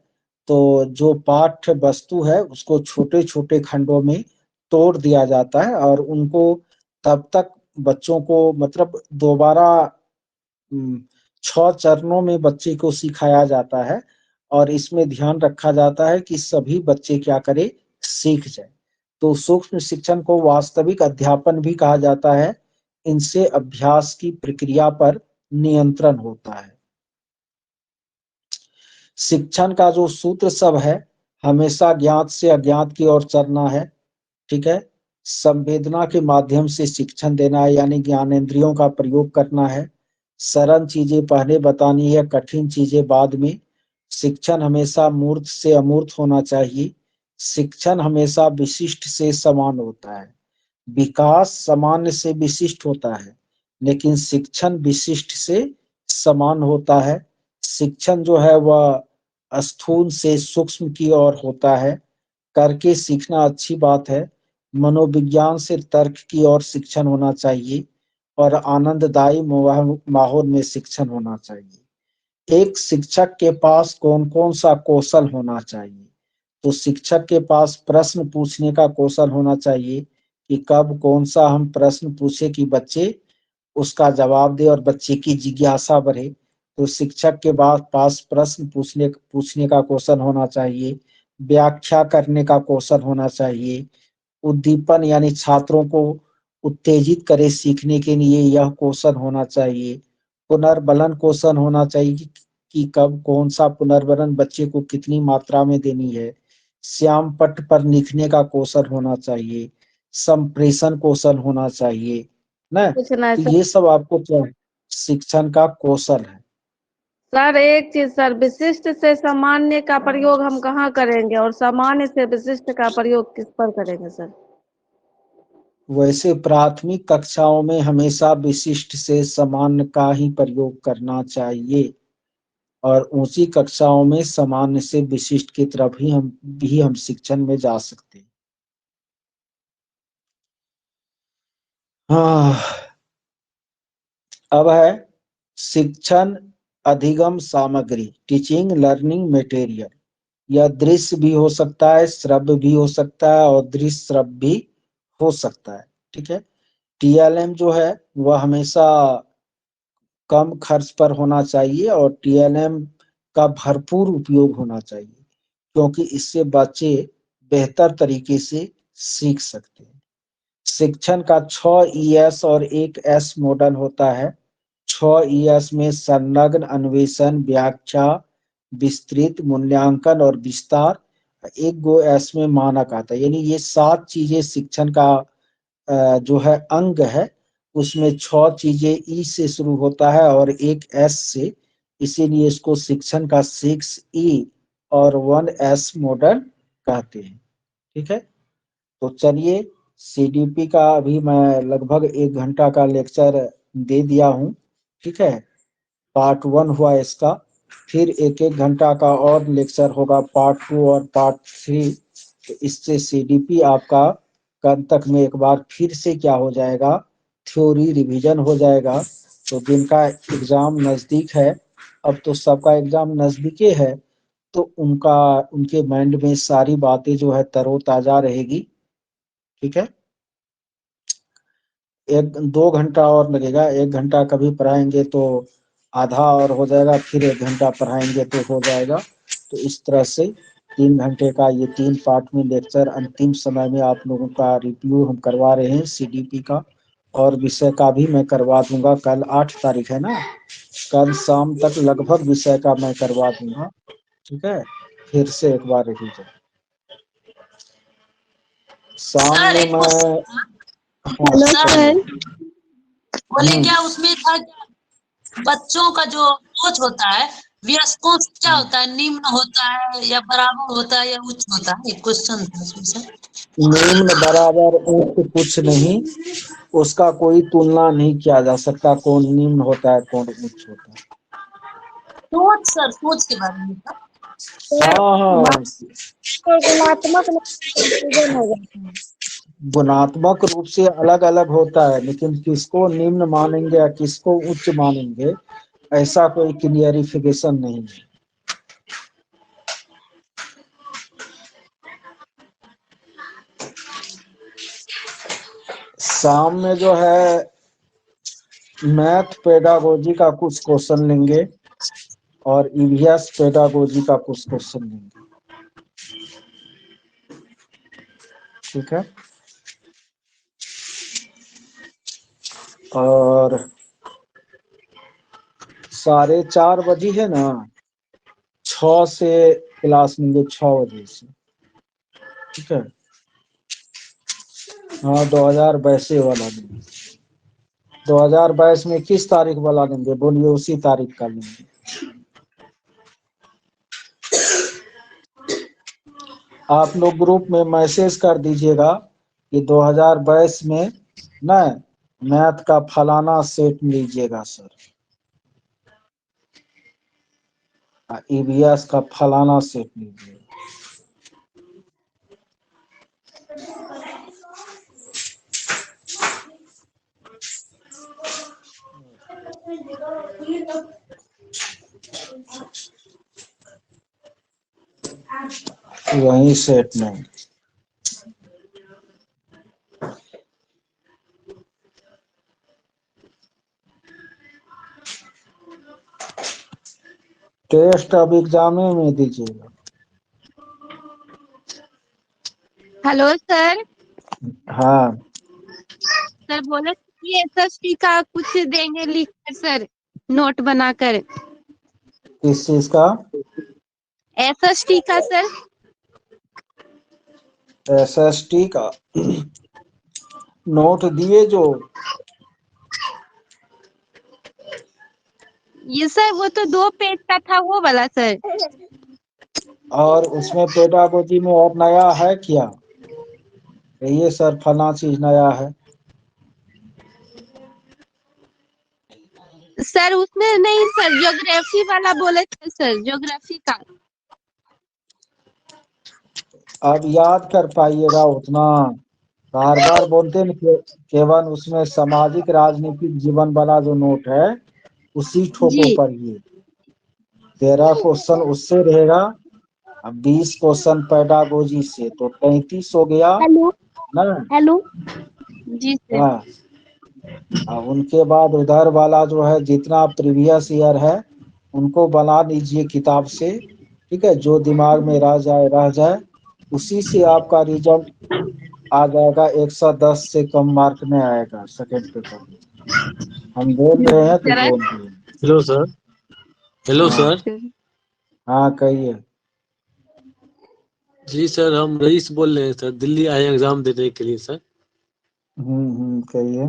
तो जो पाठ्य वस्तु है उसको छोटे छोटे खंडों में तोड़ दिया जाता है, और उनको तब तक बच्चों को मतलब दोबारा 6 चरणों में बच्चे को सिखाया जाता है, और इसमें ध्यान रखा जाता है कि सभी बच्चे क्या करें, सीख जाए। तो सूक्ष्म शिक्षण को वास्तविक अध्यापन भी कहा जाता है। इनसे अभ्यास की प्रक्रिया पर नियंत्रण होता है। शिक्षण का जो सूत्र सब है, हमेशा ज्ञात से अज्ञात की ओर चलना है। ठीक है। संवेदना के माध्यम से शिक्षण देना है, यानी ज्ञानेंद्रियों का प्रयोग करना है। सरल चीजें पहले बतानी है, कठिन चीजें बाद में। शिक्षण हमेशा मूर्त से अमूर्त होना चाहिए। शिक्षण हमेशा विशिष्ट से समान होता है। विकास सामान्य से विशिष्ट होता है, लेकिन शिक्षण विशिष्ट से समान होता है। शिक्षण जो है वह स्थूल से सूक्ष्म की ओर होता है। करके सीखना अच्छी बात है। मनोविज्ञान से तर्क की ओर शिक्षण होना चाहिए, और आनंददायी माहौल में शिक्षण होना चाहिए। एक शिक्षक के पास कौन कौन सा कौशल होना चाहिए? तो शिक्षक के पास प्रश्न पूछने का कौशल होना चाहिए, कि कब कौन सा हम प्रश्न पूछे कि बच्चे उसका जवाब दे और बच्चे की जिज्ञासा बढ़े। तो शिक्षक के पास प्रश्न पूछने का कौशल होना चाहिए। व्याख्या करने का कौशल होना चाहिए। उद्दीपन यानी छात्रों को उत्तेजित करे सीखने के लिए, यह कौशल होना चाहिए। पुनर्बलन कौशल होना चाहिए, कि कब कौन सा पुनर्बलन बच्चे को कितनी मात्रा में देनी है। श्याम पट्ट पर लिखने का कौशल होना चाहिए। संप्रेषण कौशल होना चाहिए ना। पूछना है तो सर। ये सब आपको क्या है, शिक्षण का कौशल है। सर एक चीज सर, विशिष्ट से सामान्य का प्रयोग हम कहाँ करेंगे, और सामान्य से विशिष्ट का प्रयोग किस पर करेंगे सर? वैसे प्राथमिक कक्षाओं में हमेशा विशिष्ट से सामान्य का ही प्रयोग करना चाहिए, और ऊंची कक्षाओं में सामान्य से विशिष्ट की तरफ ही हम शिक्षण में जा सकते हैं। हाँ, अब है शिक्षण अधिगम सामग्री, टीचिंग लर्निंग मटेरियल। यह दृश्य भी हो सकता है, श्रव्य भी हो सकता है, और दृश्य श्रव्य भी हो सकता है। ठीक है। टीएलएम जो है वह हमेशा कम खर्च पर होना चाहिए, और टीएलएम का भरपूर उपयोग होना चाहिए, क्योंकि इससे बच्चे बेहतर तरीके से सीख सकते हैं। शिक्षण का 6 ES और 1 S मॉडल होता है। 6 ES में संलग्न, अन्वेषण, व्याख्या, विस्तृत, मूल्यांकन और विस्तार। 1 गो S में मानक आता है। यानी ये 7 चीजें शिक्षण का जो है अंग है, उसमें 6 चीजें ई से शुरू होता है और 1 S से, इसीलिए इसको शिक्षण का 6E और 1 S मॉडल कहते हैं। ठीक है, तो चलिए CDP का अभी मैं लगभग 1 घंटा का लेक्चर दे दिया हूँ। ठीक है, पार्ट 1 हुआ इसका, फिर 1-1 घंटा का और लेक्चर होगा पार्ट 2 और पार्ट 3। तो इससे CDP आपका कल तक में एक बार फिर से क्या हो जाएगा, थ्योरी रिवीजन हो जाएगा। तो जिनका एग्जाम नजदीक है, अब तो सबका एग्जाम नजदीके है, तो उनके माइंड में सारी बातें जो है तरोताजा रहेगी। ठीक है, 1-2 घंटा और लगेगा। 1 घंटा कभी पढ़ाएंगे तो आधा और हो जाएगा, फिर 1 घंटा पढ़ाएंगे तो हो जाएगा। तो इस तरह से 3 घंटे का ये 3 पार्ट में लेक्चर अंतिम समय में आप लोगों का रिव्यू हम करवा रहे हैं CDP का, और विषय का भी मैं करवा दूंगा। कल 8 तारीख है ना, कल शाम तक लगभग विषय का मैं करवा दूंगा। ठीक है, फिर से एक बार रिवीजन शाम में मैं। Hello sir. बोले क्या उसमें था, बच्चों का जो कोच होता है वयस्कों से क्या होता है, निम्न होता है या बराबर होता है या उच्च होता है? एक क्वेश्चन था उसमें सर। निम्न, बराबर, उच्च कुछ नहीं, उसका कोई तुलना नहीं किया जा सकता, कौन निम्न होता है कौन उच्च होता है। सोच सर, सोच के बारे में था। हाँ, गुणात्मक कंफ्यूजन हो जाता है। गुणात्मक रूप से अलग अलग होता है, लेकिन किसको निम्न मानेंगे या किसको उच्च मानेंगे, ऐसा कोई क्लियरिफिकेशन नहीं है। शाम में जो है मैथ पेडागोजी का कुछ क्वेश्चन लेंगे और EVS पेडागोजी का कुछ क्वेश्चन लेंगे। ठीक है, और 4:30 बजे है ना, 6 से क्लास लेंगे, 6 बजे से। ठीक है, हाँ 2022 वाला लेंगे। 2022 में किस तारीख वाला लेंगे बोलिए, उसी तारीख का लेंगे। आप लोग ग्रुप में मैसेज कर दीजिएगा कि 2022 में न मैथ का फलाना सेट लीजिएगा सर, EVS का फलाना सेट लीजिएगा। वही सेट में टेस्ट अब एग्जाम में दीजिएगा। Hello sir. हाँ, सर बोले कि SST का कुछ देंगे लिख कर सर, नोट बनाकर। किस चीज का? SST का सर। SST का नोट दिए जो? ये सर वो तो 2 पेज का था वो वाला सर। और उसमें पेडागोजी में और नया है क्या? ये सर फला चीज नया है। सर उसमें नहीं सर, ज्योग्राफी वाला बोले थे सर, ज्योग्राफी का। अब याद कर पाइएगा उतना, बार बार बोलते न केवल उसमें सामाजिक राजनीतिक जीवन वाला जो नोट है उसी ठोको जी पढ़िए। 13 क्वेश्चन उससे रहेगा, अब 20 क्वेश्चन पेडागोजी से, तो 33 हो गया हेलो ना। हेलो। जी सर। हाँ, अब उनके बाद उधर वाला जो है जितना प्रीवियस ईयर है उनको बना लीजिए किताब से। ठीक है, जो दिमाग में रह जाए रह जाए, उसी से आपका रिजल्ट आ जाएगा। 110 से कम मार्क नहीं आएगा सेकेंड पेपर में। हम बोल रहे हैं तो बोल रहे हैं। Hello sir. हेलो हाँ सर। हाँ कहिए। जी सर, हम रईस बोल रहे हैं सर, दिल्ली आए एग्जाम देने के लिए सर। कहिए।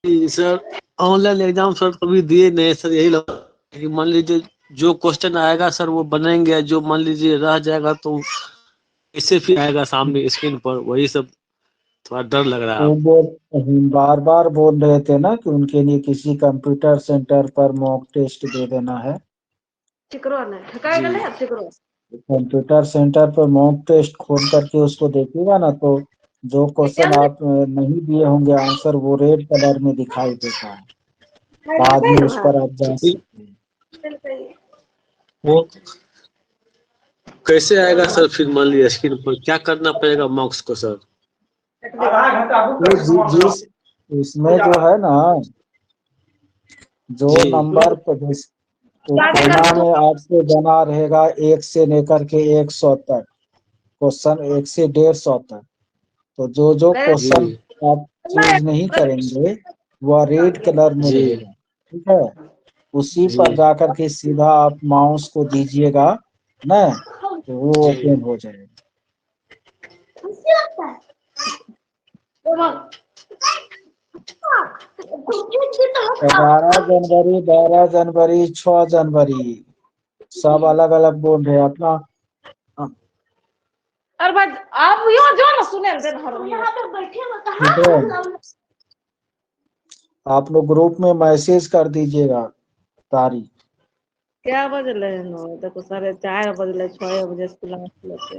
जी सर, ऑनलाइन एग्जाम सर कभी दिए नहीं सर, यही लगा कि मान लीजिए जो क्वेश्चन आएगा सर वो बनेंगे, जो मान लीजिए रह जाएगा तो इससे फिर आएगा सामने स्क्रीन पर, वही सब थोड़ा डर लग रहा है। वो हम बार बार बोल रहे थे ना कि उनके लिए किसी कंप्यूटर सेंटर पर मॉक टेस्ट दे देना है। कंप्यूटर सेंटर पर मॉक टेस्ट खोल करके उसको देखिएगा ना, तो जो क्वेश्चन आप नहीं दिए होंगे आंसर, वो रेड कलर में दिखाई देता है। बाद में उस पर आप जा सकते हैं। वो कैसे आएगा सर फिर मान लीजिए स्क्रीन पर, क्या करना पड़ेगा मॉक्स को सर? जिस इसमें जो है ना, जो जी नंबर पर तो कोना में आपसे बना रहेगा 1 से लेकर के 100 तक क्वेश्चन, 1 से 150 तक। तो जो जो क्वेश्चन जी आप चूज नहीं करेंगे वह रेड कलर में जी रहेगा, ठीक है। उसी जी पर जाकर के सीधा आप माउस को दीजिएगा ना, तो वो जी ओपन हो जाएगा। 11 जनवरी, 12 जनवरी, 6 जनवरी सब अलग अलग बोल रहे हैं अपना। अरे भाई आप यहाँ जो ना सुने ठीक है, आप लोग ग्रुप में मैसेज कर दीजिएगा तारीख। क्या बजले देखो 4:30 बजले 6 बजे क्लास लेते